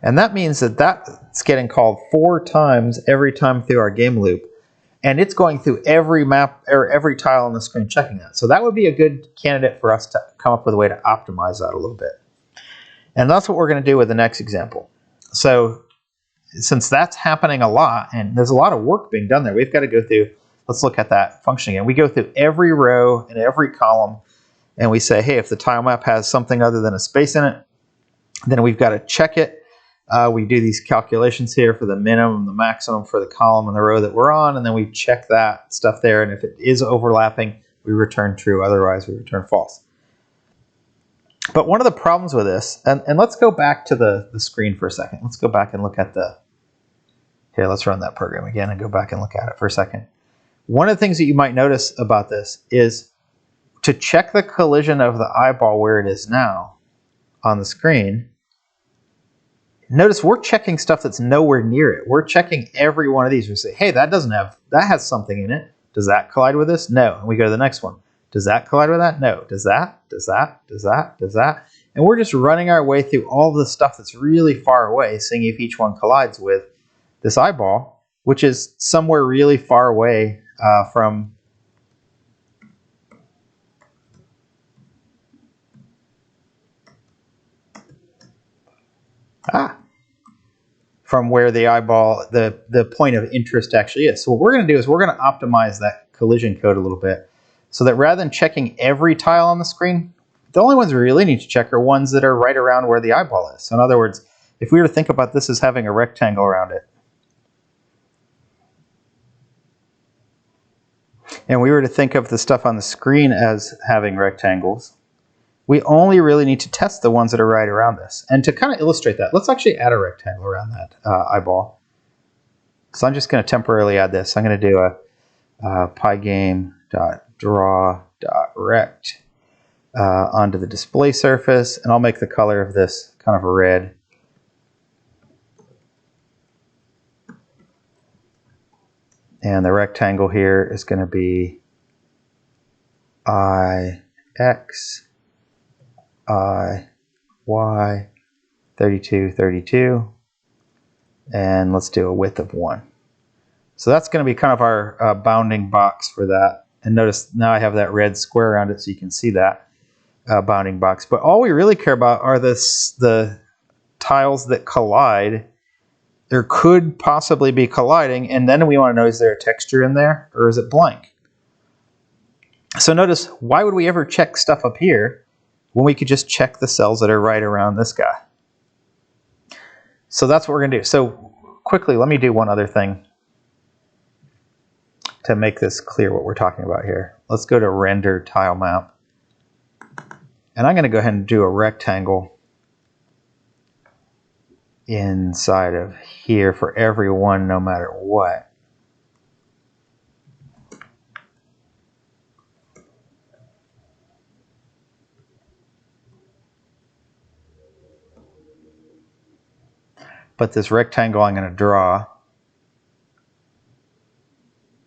And that means that that's getting called 4 times every time through our game loop. And it's going through every map or every tile on the screen checking that. So that would be a good candidate for us to come up with a way to optimize that a little bit. And that's what we're going to do with the next example. So since that's happening a lot, and there's a lot of work being done there, we've got to go through, let's look at that function again. We go through every row and every column, and we say, hey, if the tile map has something other than a space in it, then we've got to check it. We do these calculations here for the minimum, the maximum for the column and the row that we're on, and then we check that stuff there, and if it is overlapping, we return true, otherwise we return false. But one of the problems with this, and let's go back to the screen for a second. Let's go back and look at here, let's run that program again and go back and look at it for a second. One of the things that you might notice about this is to check the collision of the eyeball where it is now on the screen. Notice we're checking stuff that's nowhere near it. We're checking every one of these. We say, hey, that has something in it. Does that collide with this? No. And we go to the next one. Does that collide with that? No. Does that? Does that? Does that? Does that? And we're just running our way through all the stuff that's really far away, seeing if each one collides with this eyeball, which is somewhere really far away from where the eyeball, the point of interest actually is. So what we're going to do is we're going to optimize that collision code a little bit so that rather than checking every tile on the screen, the only ones we really need to check are ones that are right around where the eyeball is. So in other words, if we were to think about this as having a rectangle around it, and we were to think of the stuff on the screen as having rectangles, we only really need to test the ones that are right around this. And to kind of illustrate that, let's actually add a rectangle around that eyeball. So I'm just going to temporarily add this. I'm going to do a pygame.draw.rect onto the display surface, and I'll make the color of this kind of a red. And the rectangle here is going to be IX, Y, 32, 32. And let's do a width of 1. So that's going to be kind of our bounding box for that. And notice now I have that red square around it so you can see that bounding box. But all we really care about are the tiles that collide. There could possibly be colliding, and then we want to know, is there a texture in there or is it blank? So notice, why would we ever check stuff up here when we could just check the cells that are right around this guy? So that's what we're going to do. So quickly, let me do one other thing to make this clear what we're talking about here. Let's go to render tilemap, and I'm going to go ahead and do a rectangle inside of here for everyone, no matter what. But this rectangle I'm going to draw,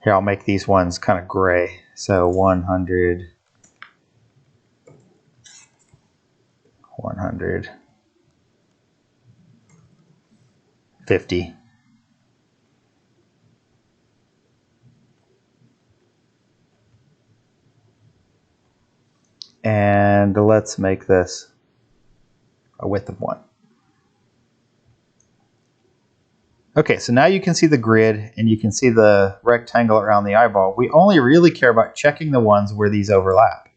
here I'll make these ones kind of gray. So 100, 100. 50. And let's make this a width of 1. Okay, so now you can see the grid and you can see the rectangle around the eyeball. We only really care about checking the ones where these overlap.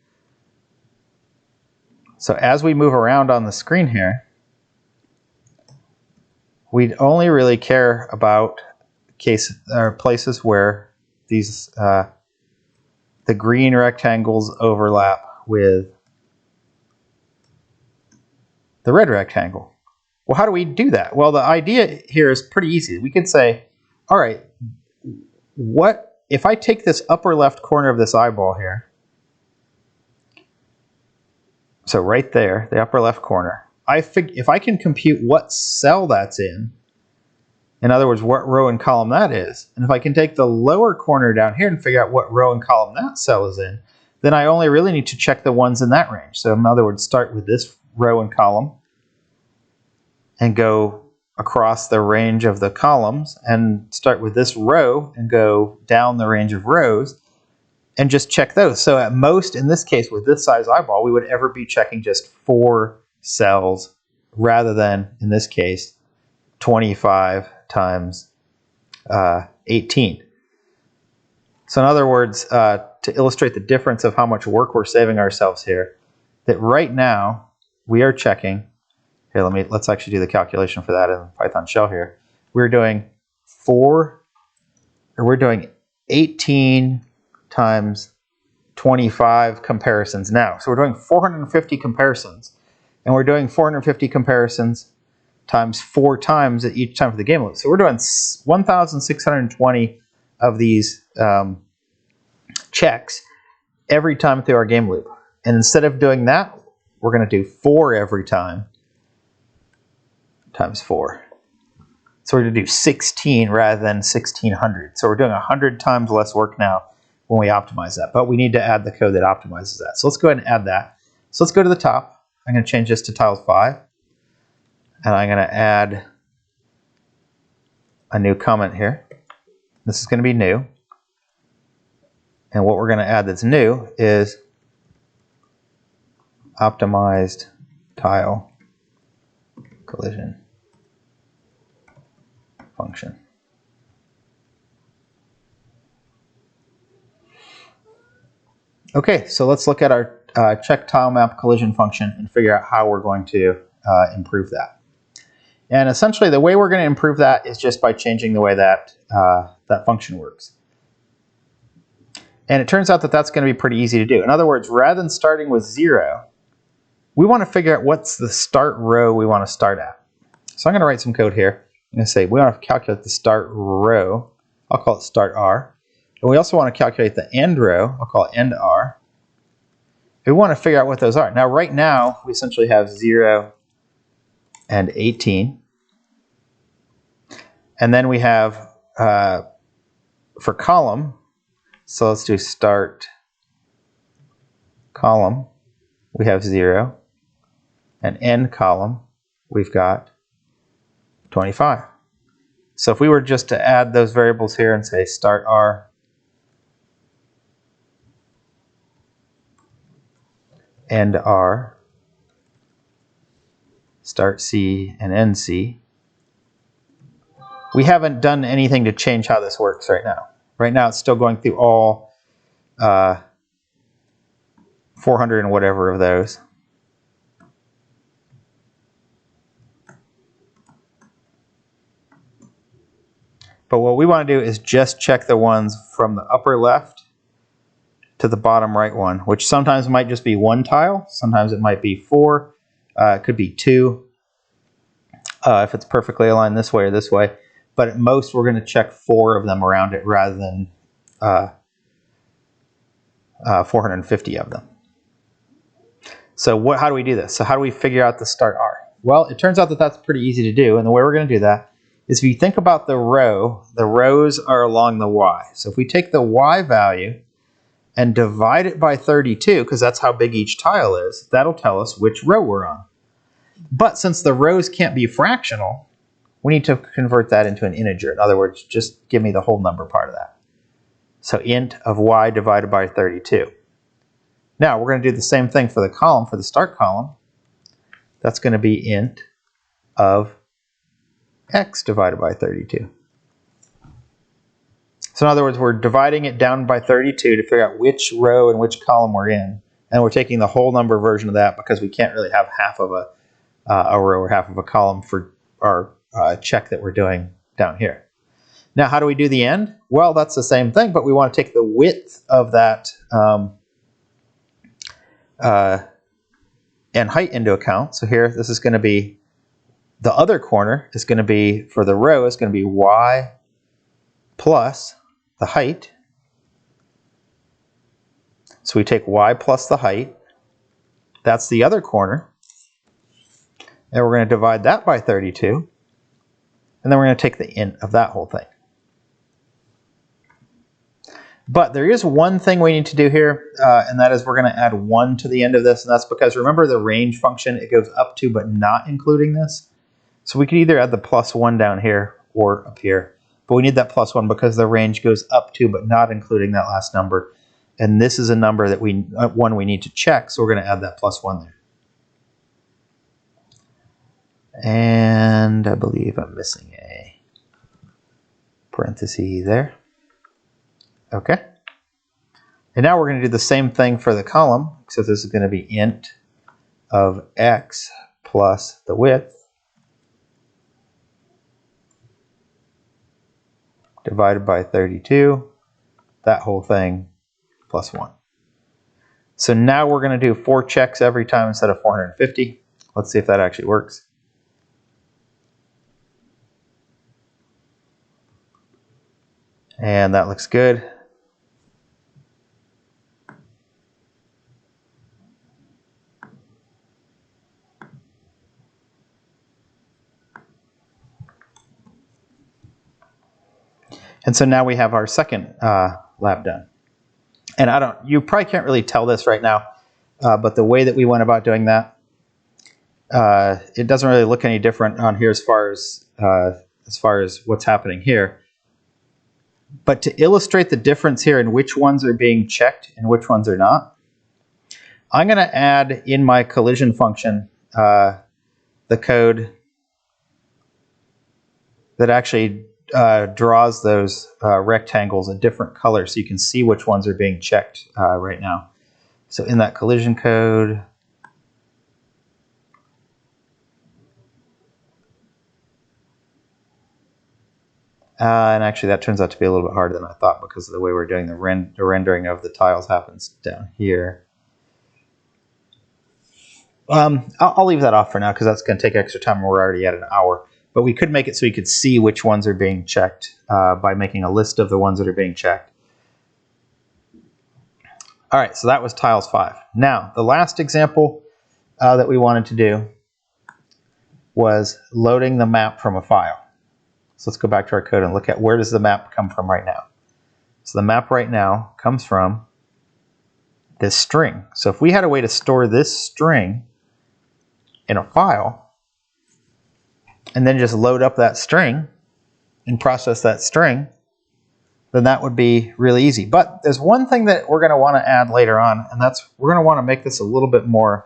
So as we move around on the screen here, we'd only really care about places where these the green rectangles overlap with the red rectangle. Well, how do we do that? Well, the idea here is pretty easy. We could say, all right, what if I take this upper left corner of this eyeball here, so right there, the upper left corner, if I can compute what cell that's in other words, what row and column that is, and if I can take the lower corner down here and figure out what row and column that cell is in, then I only really need to check the ones in that range. So in other words, start with this row and column and go across the range of the columns, and start with this row and go down the range of rows and just check those. So at most, in this case, with this size eyeball, we would ever be checking just 4 cells rather than, in this case, 25 times 18. So in other words, to illustrate the difference of how much work we're saving ourselves here, that right now we are checking, here, let's actually do the calculation for that in the Python shell here. We're doing 18 times 25 comparisons now. So we're doing 450 comparisons, and we're doing 450 comparisons times 4 times at each time for the game loop. So we're doing 1,620 of these checks every time through our game loop. And instead of doing that, we're going to do 4 every time times 4. So we're going to do 16 rather than 1,600. So we're doing 100 times less work now when we optimize that. But we need to add the code that optimizes that. So let's go ahead and add that. So let's go to the top. I'm going to change this to tiles 5. And I'm going to add a new comment here. This is going to be new. And what we're going to add that's new is optimized tile collision function. Okay, so let's look at our check tilemap collision function and figure out how we're going to improve that. And essentially the way we're going to improve that is just by changing the way that that function works. And it turns out that that's going to be pretty easy to do. In other words, rather than starting with 0, we want to figure out what's the start row we want to start at. So I'm going to write some code here. I'm going to say we want to calculate the start row. I'll call it start R. And we also want to calculate the end row. I'll call it end R. And we want to figure out what those are. Now, right now, we essentially have 0 and 18. And then we have, for column, so let's do start column, we have 0. And end column, we've got 25. So if we were just to add those variables here and say start R, end R, start C, and end C, we haven't done anything to change how this works right now. Right now it's still going through all 400 and whatever of those. But what we want to do is just check the ones from the upper left to the bottom right one, which sometimes might just be 1 tile, sometimes it might be 4, it could be 2, if it's perfectly aligned this way or this way. But at most, we're going to check 4 of them around it rather than 450 of them. So how do we do this? So how do we figure out the start R? Well, it turns out that that's pretty easy to do. And the way we're going to do that is if you think about the row, the rows are along the Y. So if we take the Y value and divide it by 32, because that's how big each tile is, that'll tell us which row we're on. But since the rows can't be fractional, we need to convert that into an integer. In other words, just give me the whole number part of that. So int of y divided by 32. Now we're going to do the same thing for the column, for the start column. That's going to be int of x divided by 32. So in other words, we're dividing it down by 32 to figure out which row and which column we're in. And we're taking the whole number version of that because we can't really have half of a row or half of a column for our check that we're doing down here. Now, how do we do the end? Well, that's the same thing, but we want to take the width of that and height into account. So here, this is going to be, the other corner is going to be, for the row, is going to be y plus the height. So we take y plus the height. That's the other corner. And we're going to divide that by 32. And then we're going to take the int of that whole thing. But there is one thing we need to do here, and that is we're going to add 1 to the end of this. And that's because, remember the range function, it goes up to but not including this. So we could either add the +1 down here or up here. But we need that +1 because the range goes up to but not including that last number. And this is a number that one we need to check, so we're going to add that +1 there. And I believe I'm missing a parenthesis there. Okay. And now we're going to do the same thing for the column, except this is going to be int of x plus the width divided by 32, that whole thing, +1. So now we're going to do 4 checks every time instead of 450. Let's see if that actually works. And that looks good. And so now we have our second lab done. And you probably can't really tell this right now, but the way that we went about doing that, it doesn't really look any different on here as far as what's happening here. But to illustrate the difference here in which ones are being checked and which ones are not, I'm going to add in my collision function the code that actually draws those rectangles a different color so you can see which ones are being checked right now. So in that collision code, and actually that turns out to be a little bit harder than I thought because of the way we're doing the rendering of the tiles happens down here. I'll leave that off for now because that's going to take extra time and we're already at an hour. But we could make it so you could see which ones are being checked by making a list of the ones that are being checked. All right, so that was tiles 5. Now, the last example that we wanted to do was loading the map from a file. So let's go back to our code and look at where does the map come from right now. So the map right now comes from this string. So if we had a way to store this string in a file, and then just load up that string and process that string, then that would be really easy. But there's one thing that we're going to want to add later on, and that's we're going to want to make this a little bit more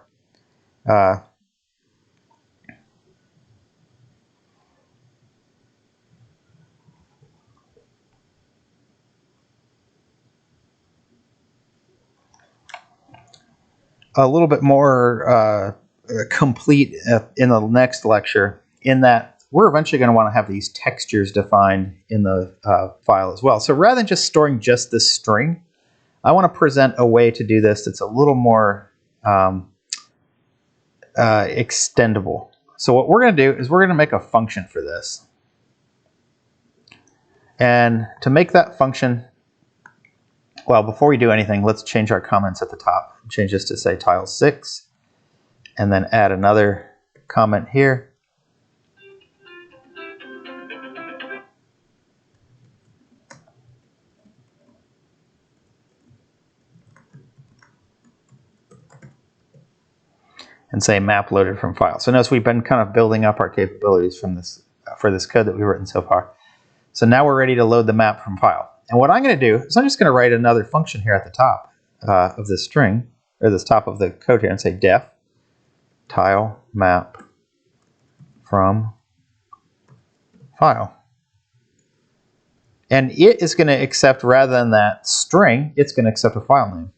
complete in the next lecture, in that we're eventually going to want to have these textures defined in the file as well. So rather than just storing just this string, I want to present a way to do this that's a little more extendable. So what we're going to do is we're going to make a function for this. And to make that function, well, before we do anything, let's change our comments at the top. Change this to say tile 6, and then add another comment here. And say map loaded from file. So notice we've been kind of building up our capabilities from this for this code that we've written so far. So now we're ready to load the map from file. And what I'm going to do is I'm just going to write another function here at the top of this string, or this top of the code here, and say def tilemap from file. And it is going to accept, rather than that string, it's going to accept a file name.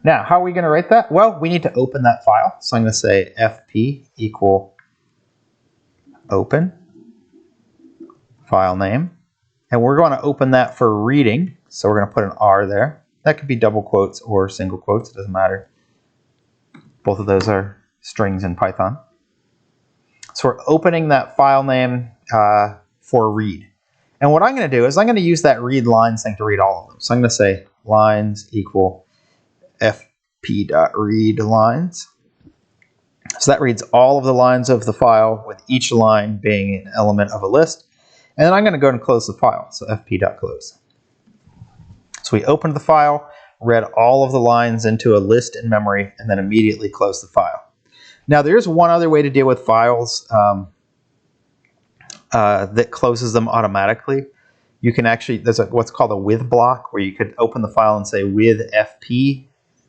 Now, how are we going to write that? Well, we need to open that file. So I'm going to say fp equal open file name. And we're going to open that for reading. So we're going to put an R there. That could be double quotes or single quotes. It doesn't matter. Both of those are strings in Python. So we're opening that file name for read. And what I'm going to do is I'm going to use that read lines thing to read all of them. So I'm going to say lines equal fp.read lines. So that reads all of the lines of the file, with each line being an element of a list. And then I'm going to go and close the file. So fp.close. So we opened the file, read all of the lines into a list in memory, and then immediately closed the file. Now, there's one other way to deal with files that closes them automatically. You can actually, there's what's called a with block, where you could open the file and say with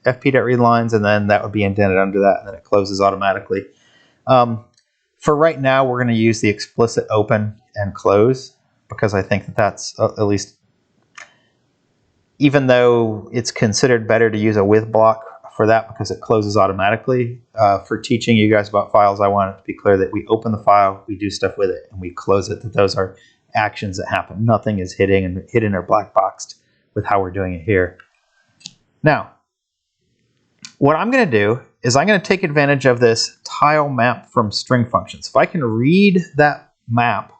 fp.read lines, and then that would be indented under that, and then it closes automatically. For right now, we're going to use the explicit open and close, because I think that that's at least, even though it's considered better to use a with block for that because it closes automatically. For teaching you guys about files, I want it to be clear that we open the file, we do stuff with it, and we close it, that those are actions that happen. Nothing is hidden or black boxed with how we're doing it here. Now, what I'm going to do is I'm going to take advantage of this tile map from string functions. If I can read that map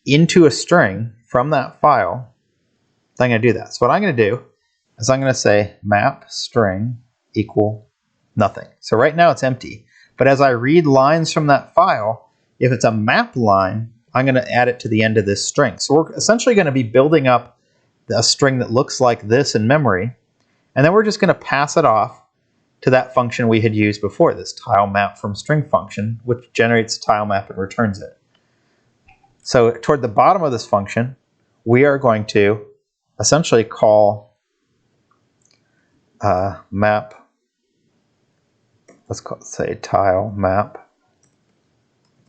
into a string from that file, I'm going to do that. So what I'm going to do is I'm going to say map string equal nothing. So right now it's empty. But as I read lines from that file, if it's a map line, I'm going to add it to the end of this string. So we're essentially going to be building up a string that looks like this in memory. And then we're just going to pass it off to that function we had used before, this tilemap from string function, which generates a tilemap and returns it. So toward the bottom of this function, we are going to essentially call map, let's say tilemap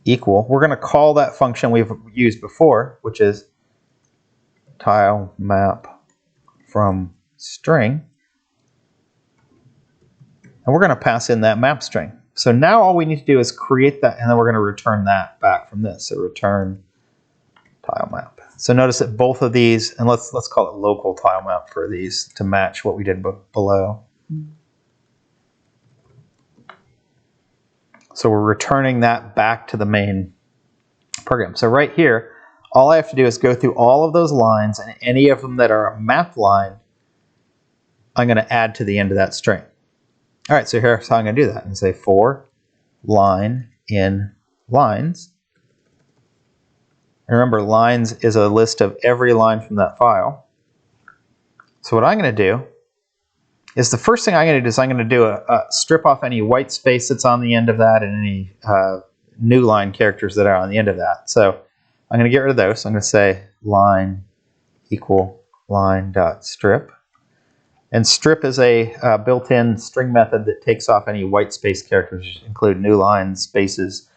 equal. We're going to call that function we've used before, which is tilemap from string. And we're going to pass in that map string. So now all we need to do is create that, and then we're going to return that back from this. So return tilemap. So notice that both of these, and let's call it local tilemap for these to match what we did below. So we're returning that back to the main program. So right here, all I have to do is go through all of those lines, and any of them that are a map line, I'm going to add to the end of that string. All right, so here's how I'm going to do that. And say for line in lines. And remember, lines is a list of every line from that file. So what I'm going to do is, the first thing I'm going to do is I'm going to do a strip off any white space that's on the end of that, and any new line characters that are on the end of that. So I'm going to get rid of those. So I'm going to say line equal line dot strip. And strip is a built-in string method that takes off any white space characters, which include new lines, spaces,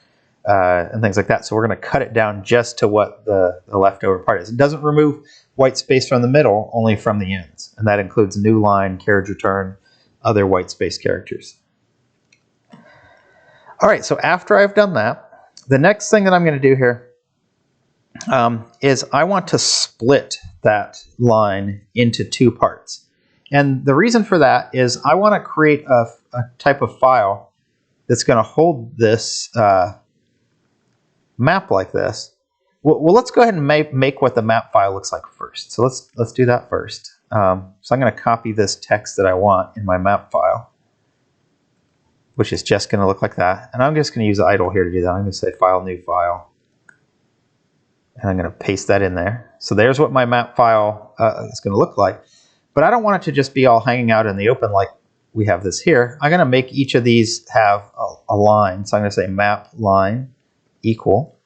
and things like that. So we're going to cut it down just to what the leftover part is. It doesn't remove white space from the middle, only from the ends. And that includes new line, carriage return, other white space characters. All right, so after I've done that, the next thing that I'm going to do here is I want to split that line into two parts. And the reason for that is I want to create a type of file that's going to hold this map like this. Well, let's go ahead and make what the map file looks like first. So let's do that first. So I'm going to copy this text that I want in my map file, which is just going to look like that. And I'm just going to use idle here to do that. I'm going to say file, new file. And I'm going to paste that in there. So there's what my map file is going to look like. But I don't want it to just be all hanging out in the open like we have this here. I'm going to make each of these have a line. So I'm going to say map line equal.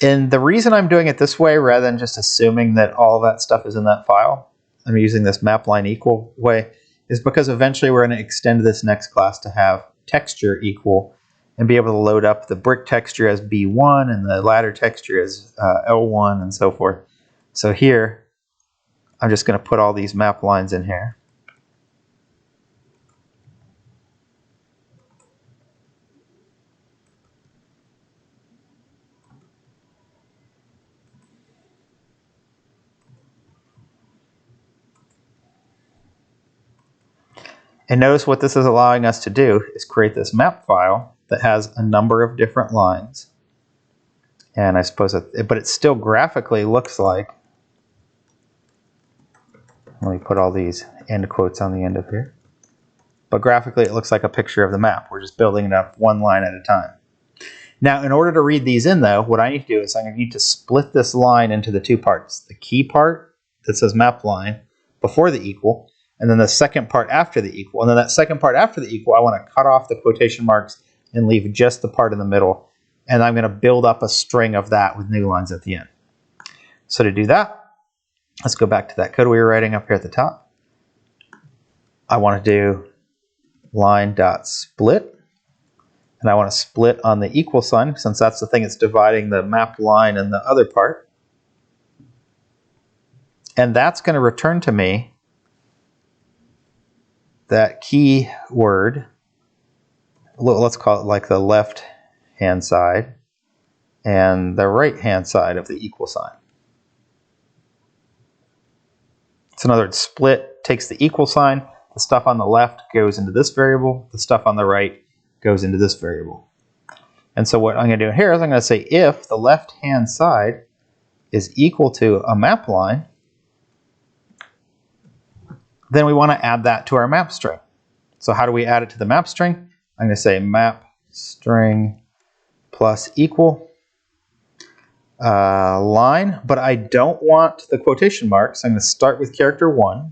And the reason I'm doing it this way rather than just assuming that all of that stuff is in that file, I'm using this map line equal way, is because eventually we're going to extend this next class to have texture equal and be able to load up the brick texture as B1 and the ladder texture as L1 and so forth. So here, I'm just going to put all these map lines in here. And notice what this is allowing us to do is create this map file that has a number of different lines. And I suppose, but it still graphically looks like, let me put all these end quotes on the end of here. But graphically it looks like a picture of the map. We're just building it up one line at a time. Now, in order to read these in though, what I need to do is I'm going to need to split this line into the two parts. The key part that says map line before the equal, and then the second part after the equal. And then that second part after the equal, I want to cut off the quotation marks and leave just the part in the middle. And I'm going to build up a string of that with new lines at the end. So to do that, let's go back to that code we were writing up here at the top. I want to do line.split. And I want to split on the equal sign, since that's the thing that's dividing the mapped line and the other part. And that's going to return to me that key word. Let's call it like the left hand side and the right hand side of the equal sign. So in other words, split takes the equal sign, the stuff on the left goes into this variable, the stuff on the right goes into this variable. And so what I'm going to do here is I'm going to say if the left hand side is equal to a map line, then we want to add that to our map string. So how do we add it to the map string? I'm going to say map string plus equal line, but I don't want the quotation marks. I'm going to start with character 1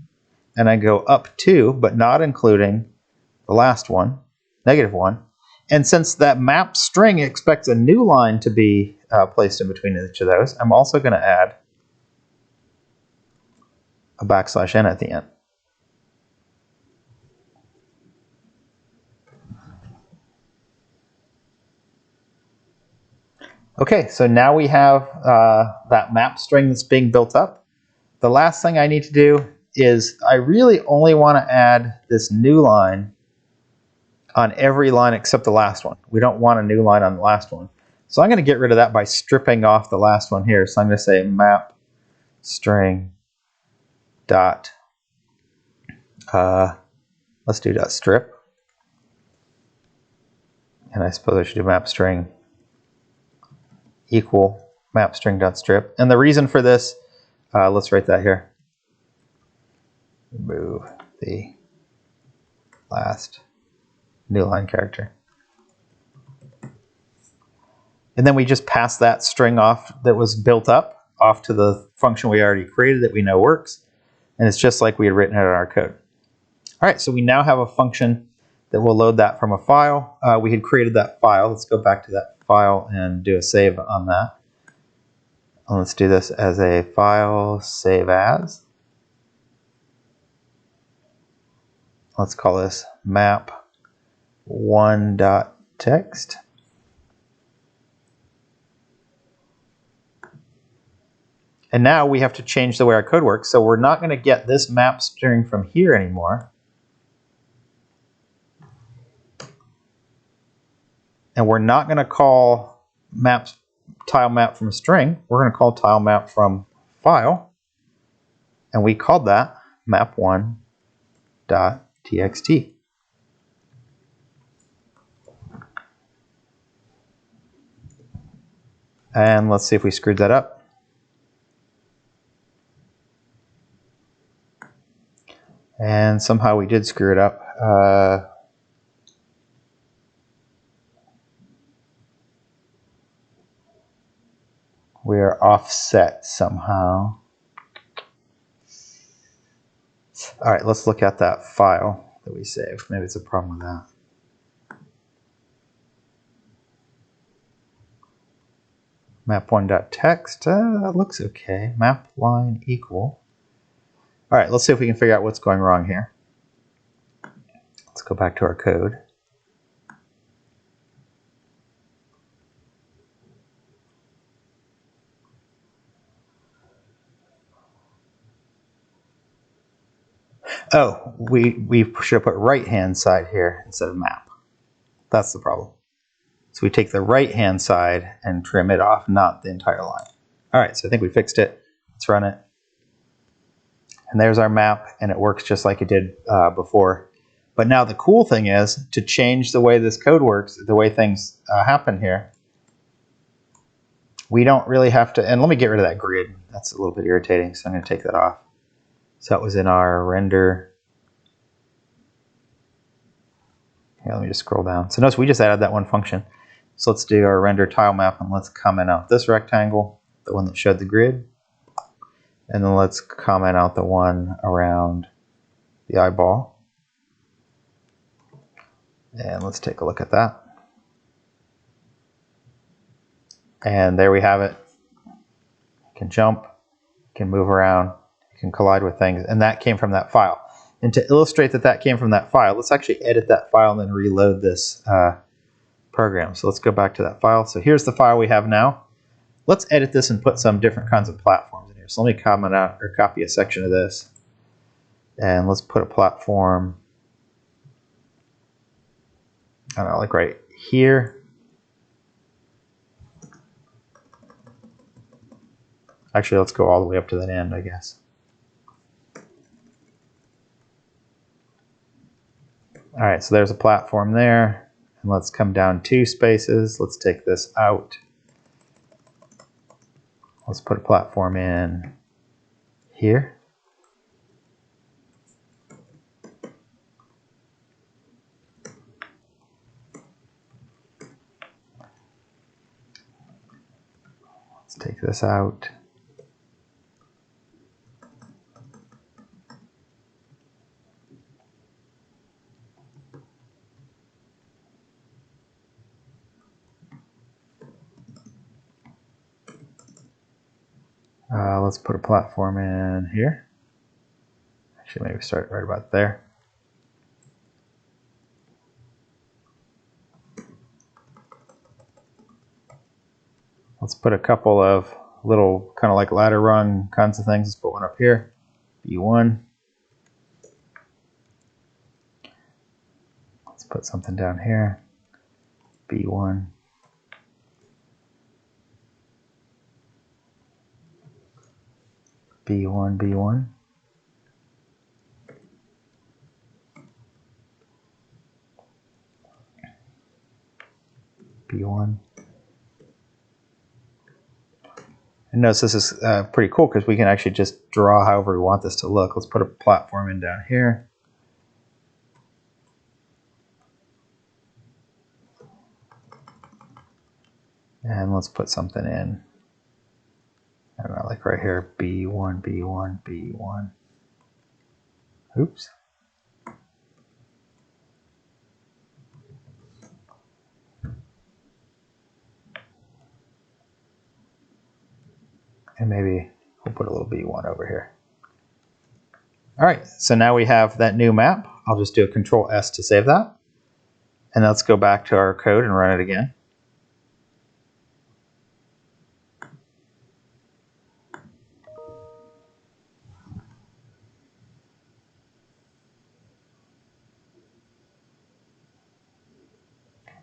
and I go up 2, but not including the last one, -1. And since that map string expects a new line to be placed in between each of those, I'm also going to add a \n at the end. Okay, so now we have that map string that's being built up. The last thing I need to do is I really only want to add this new line on every line except the last one. We don't want a new line on the last one. So I'm going to get rid of that by stripping off the last one here. So I'm going to say map string dot, let's do dot strip. And I suppose I should do map string equal map string dot strip. And the reason for this, let's write that here. Remove the last new line character. And then we just pass that string off that was built up off to the function we already created that we know works. And it's just like we had written it in our code. All right, so we now have a function that will load that from a file. We had created that file. Let's go back to that file and do a save on that. And let's do this as a file save as. Let's call this map1.txt. And now we have to change the way our code works. So we're not going to get this map string from here anymore. And we're not going to call tilemap from string. We're going to call tilemap from file. And we called that map1.txt. And let's see if we screwed that up. And somehow we did screw it up. We are offset somehow. All right, let's look at that file that we saved. Maybe it's a problem with that. Map1.txt, that looks okay. Map line equal. All right, let's see if we can figure out what's going wrong here. Let's go back to our code. Oh, we should have put right-hand side here instead of map. That's the problem. So we take the right-hand side and trim it off, not the entire line. All right, so I think we fixed it. Let's run it. And there's our map, and it works just like it did before. But now the cool thing is to change the way this code works, the way things happen here. We don't really have to, and let me get rid of that grid. That's a little bit irritating, so I'm going to take that off. So that was in our render. Here, let me just scroll down. So notice we just added that one function. So let's do our render tile map, and let's comment out this rectangle, the one that showed the grid. And then let's comment out the one around the eyeball. And let's take a look at that. And there we have it. You can jump, you can move around, you can collide with things, and that came from that file. And to illustrate that that came from that file, let's actually edit that file and then reload this program. So let's go back to that file. So here's the file we have now. Let's edit this and put some different kinds of platforms in here. So let me comment out or copy a section of this. And let's put a platform, I don't know, like right here. Actually, let's go all the way up to that end, I guess. All right, so there's a platform there. And let's come down 2 spaces. Let's take this out. Let's put a platform in here. Let's take this out. Let's put a platform in here. Actually, maybe start right about there. Let's put a couple of little kind of like ladder rung kinds of things. Let's put one up here, B1. Let's put something down here, B1. B1, B1. B1. And notice this is pretty cool because we can actually just draw however we want this to look. Let's put a platform in down here. And let's put something in, I don't know, like right here, B1, B1, B1. Oops. And maybe we'll put a little B1 over here. All right, so now we have that new map. I'll just do a Control S to save that. And let's go back to our code and run it again.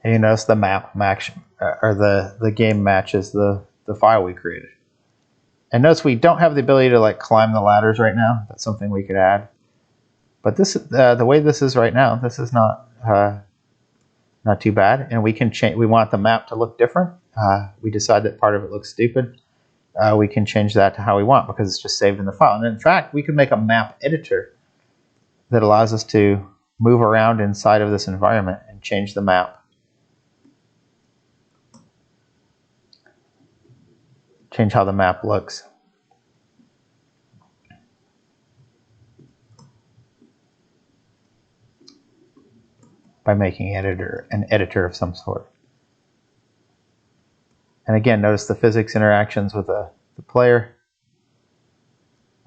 And you notice the map match, or the game matches the file we created. And notice we don't have the ability to like climb the ladders right now. That's something we could add. But this, the way this is right now, this is not too bad. And we can change. We want the map to look different. We decide that part of it looks stupid. We can change that to how we want because it's just saved in the file. And in fact, we can make a map editor that allows us to move around inside of this environment and change the map. Change how the map looks. by making an editor of some sort. And again, notice the physics interactions with the player.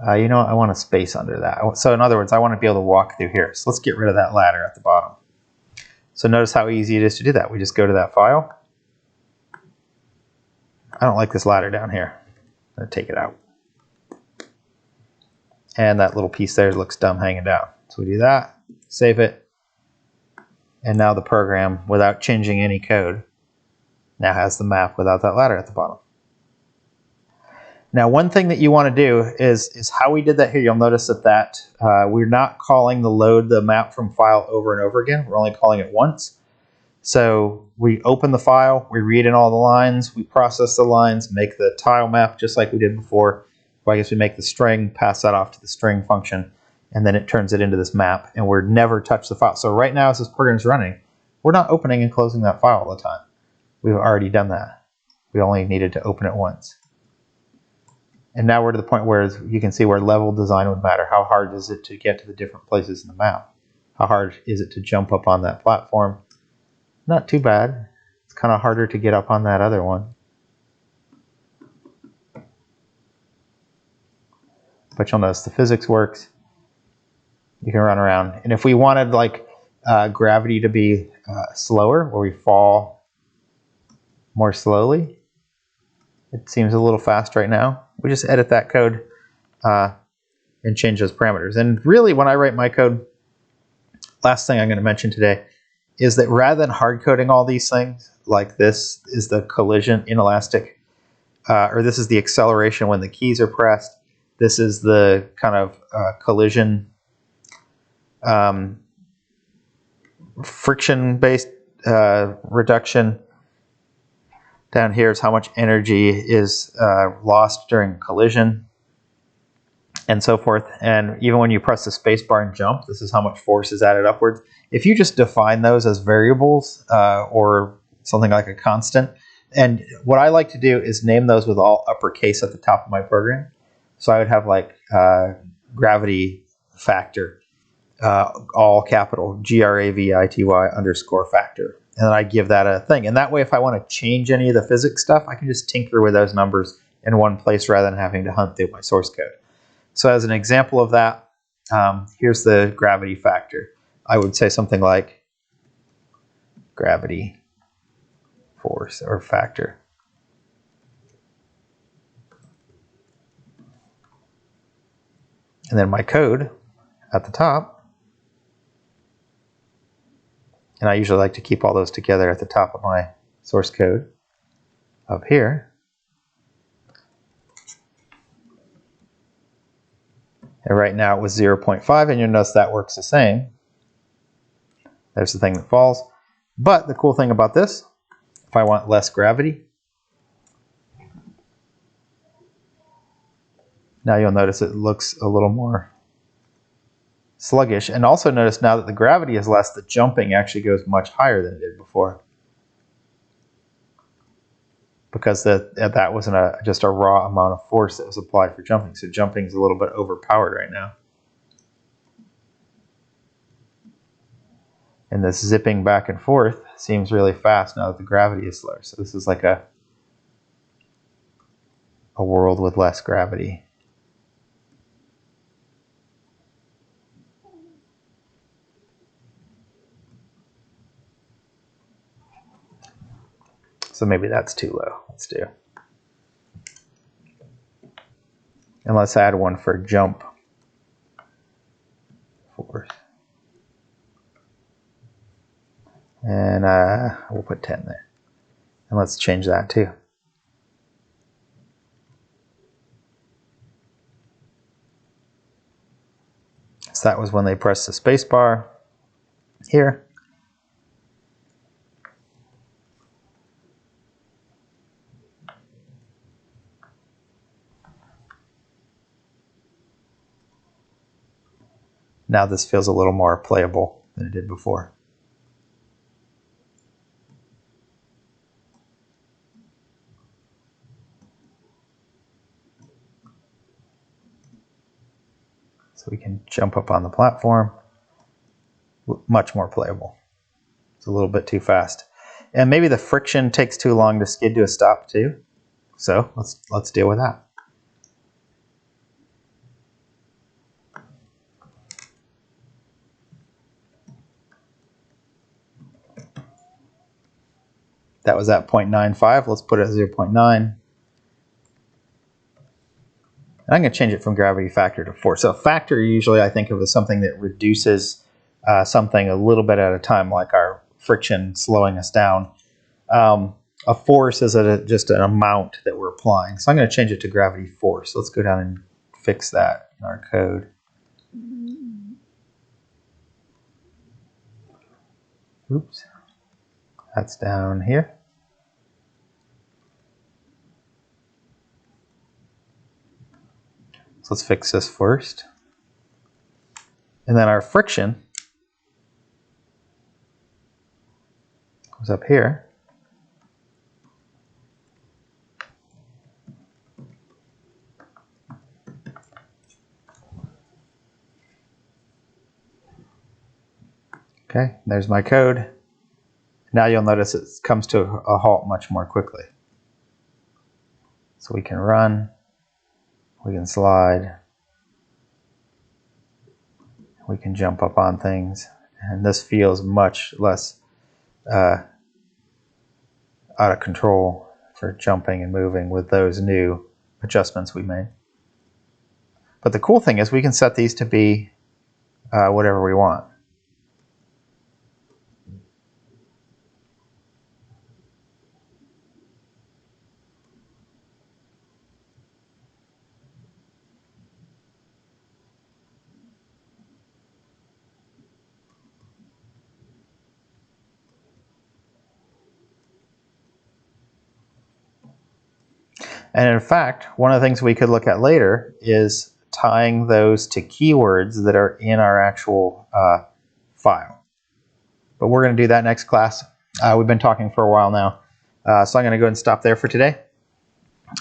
You know what? I want a space under that. So in other words, I want to be able to walk through here. So let's get rid of that ladder at the bottom. So notice how easy it is to do that. We just go to that file. I don't like this ladder down here. I'm going to take it out. And that little piece there looks dumb hanging down. So we do that, save it. And now the program, without changing any code, now has the map without that ladder at the bottom. Now, one thing that you want to do is how we did that here. You'll notice that we're not calling the load the map from file over and over again. We're only calling it once. So we open the file, we read in all the lines, we process the lines, make the tile map just like we did before. Well, I guess we make the string, pass that off to the string function, and then it turns it into this map, and we're never touch the file. So right now, as this program's running, we're not opening and closing that file all the time. We've already done that. We only needed to open it once. And now we're to the point where you can see where level design would matter. How hard is it to get to the different places in the map? How hard is it to jump up on that platform? Not too bad. It's kind of harder to get up on that other one. But you'll notice the physics works. You can run around. And if we wanted like gravity to be slower, where we fall more slowly, it seems a little fast right now. We just edit that code and change those parameters. And really, when I write my code, last thing I'm going to mention today is that rather than hard coding all these things, like this is the collision inelastic, or this is the acceleration when the keys are pressed. This is the kind of collision friction-based reduction. Down here is how much energy is lost during collision, and so forth. And even when you press the spacebar and jump, this is how much force is added upwards. If you just define those as variables or something like a constant, and what I like to do is name those with all uppercase at the top of my program. So I would have like gravity factor, all capital, gravity_factor. And then I give that a thing. And that way, if I want to change any of the physics stuff, I can just tinker with those numbers in one place rather than having to hunt through my source code. So as an example of that, here's the gravity factor. I would say something like gravity force or factor. And then my code at the top. And I usually like to keep all those together at the top of my source code up here. And right now it was 0.5, and you'll notice that works the same. There's the thing that falls. But the cool thing about this, if I want less gravity, now you'll notice it looks a little more sluggish. And also notice now that the gravity is less, the jumping actually goes much higher than it did before. Because that wasn't just a raw amount of force that was applied for jumping. So jumping is a little bit overpowered right now. And this zipping back and forth seems really fast now that the gravity is slower. So this is like a world with less gravity. So maybe that's too low. Let's do. And let's add one for jump force. And we'll put 10 there. And let's change that too. So that was when they pressed the space bar here. Now this feels a little more playable than it did before. So we can jump up on the platform, much more playable. It's a little bit too fast. And maybe the friction takes too long to skid to a stop too. So let's deal with that. That was at 0.95. Let's put it at 0.9. And I'm going to change it from gravity factor to force. So factor usually I think of as something that reduces something a little bit at a time, like our friction slowing us down. A force is just an amount that we're applying. So I'm going to change it to gravity force. Let's go down and fix that in our code. Oops. That's down here. So let's fix this first. And then our friction goes up here. Okay, there's my code. Now you'll notice it comes to a halt much more quickly. So we can run, we can slide, we can jump up on things, and this feels much less out of control for jumping and moving with those new adjustments we made. But the cool thing is we can set these to be whatever we want. And in fact, one of the things we could look at later is tying those to keywords that are in our actual file. But we're going to do that next class. We've been talking for a while now. So I'm going to go ahead and stop there for today.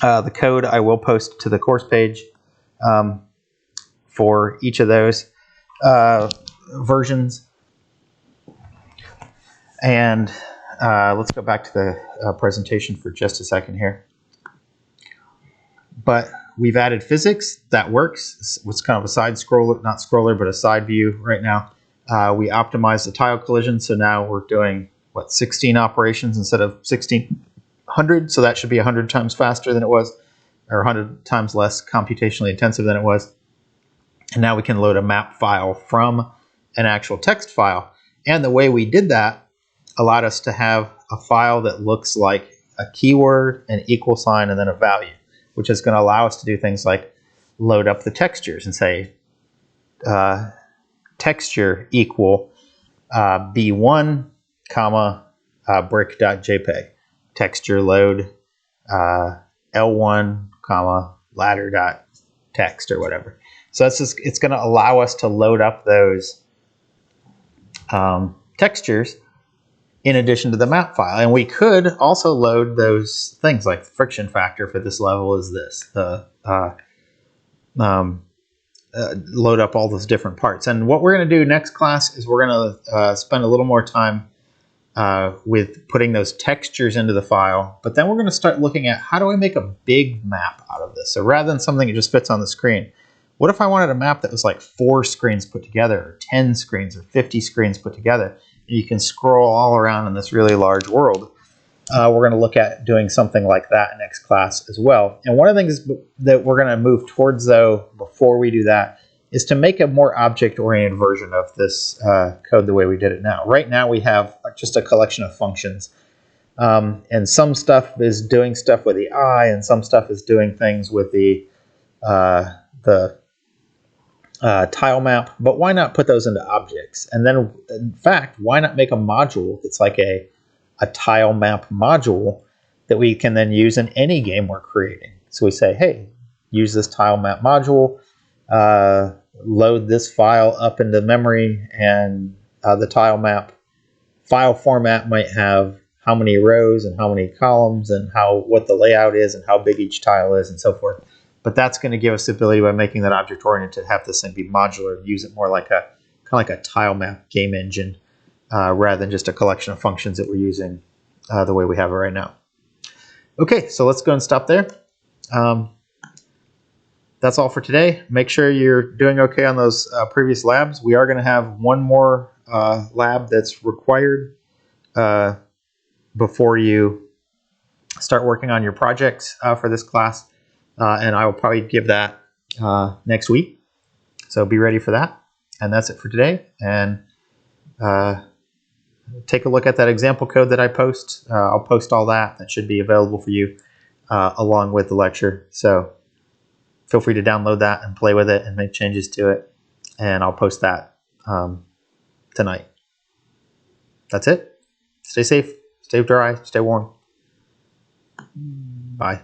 The code I will post to the course page for each of those versions. And let's go back to the presentation for just a second here. But we've added physics. That works. It's kind of a side scroller, not scroller, but a side view right now. We optimized the tile collision, so now we're doing, 16 operations instead of 1,600. So that should be 100 times faster than it was, or 100 times less computationally intensive than it was. And now we can load a map file from an actual text file. And the way we did that allowed us to have a file that looks like a keyword, an equal sign, and then a value, which is going to allow us to do things like load up the textures and say texture equal b1, comma, brick.jpg, texture load L1, comma, ladder.text or whatever. So it's going to allow us to load up those textures in addition to the map file. And we could also load those things like the friction factor for this level is this. Load up all those different parts. And what we're going to do next class is we're going to spend a little more time with putting those textures into the file. But then we're going to start looking at how do I make a big map out of this? So rather than something that just fits on the screen, what if I wanted a map that was like 4 screens put together, or 10 screens, or 50 screens put together? And you can scroll all around in this really large world. We're going to look at doing something like that next class as well. And one of the things that we're going to move towards, though, before we do that, is to make a more object-oriented version of this code the way we did it now. Right now, we have just a collection of functions. And some stuff is doing stuff with the eye, and some stuff is doing things with the tile map, but why not put those into objects? And then, in fact, why not make a module that's like a tile map module that we can then use in any game we're creating? So we say, hey, use this tile map module, load this file up into memory, and the tile map file format might have how many rows and how many columns and what the layout is and how big each tile is and so forth. But that's going to give us the ability, by making that object-oriented, to have this thing be modular, use it more like a kind of like a tile map game engine rather than just a collection of functions that we're using the way we have it right now. Okay, so let's go and stop there. That's all for today. Make sure you're doing okay on those previous labs. We are going to have one more lab that's required before you start working on your project for this class, and I will probably give that next week. So be ready for that. And that's it for today. And take a look at that example code that I post. I'll post all that. That should be available for you along with the lecture. So feel free to download that and play with it and make changes to it. And I'll post that tonight. That's it. Stay safe, stay dry, stay warm. Bye.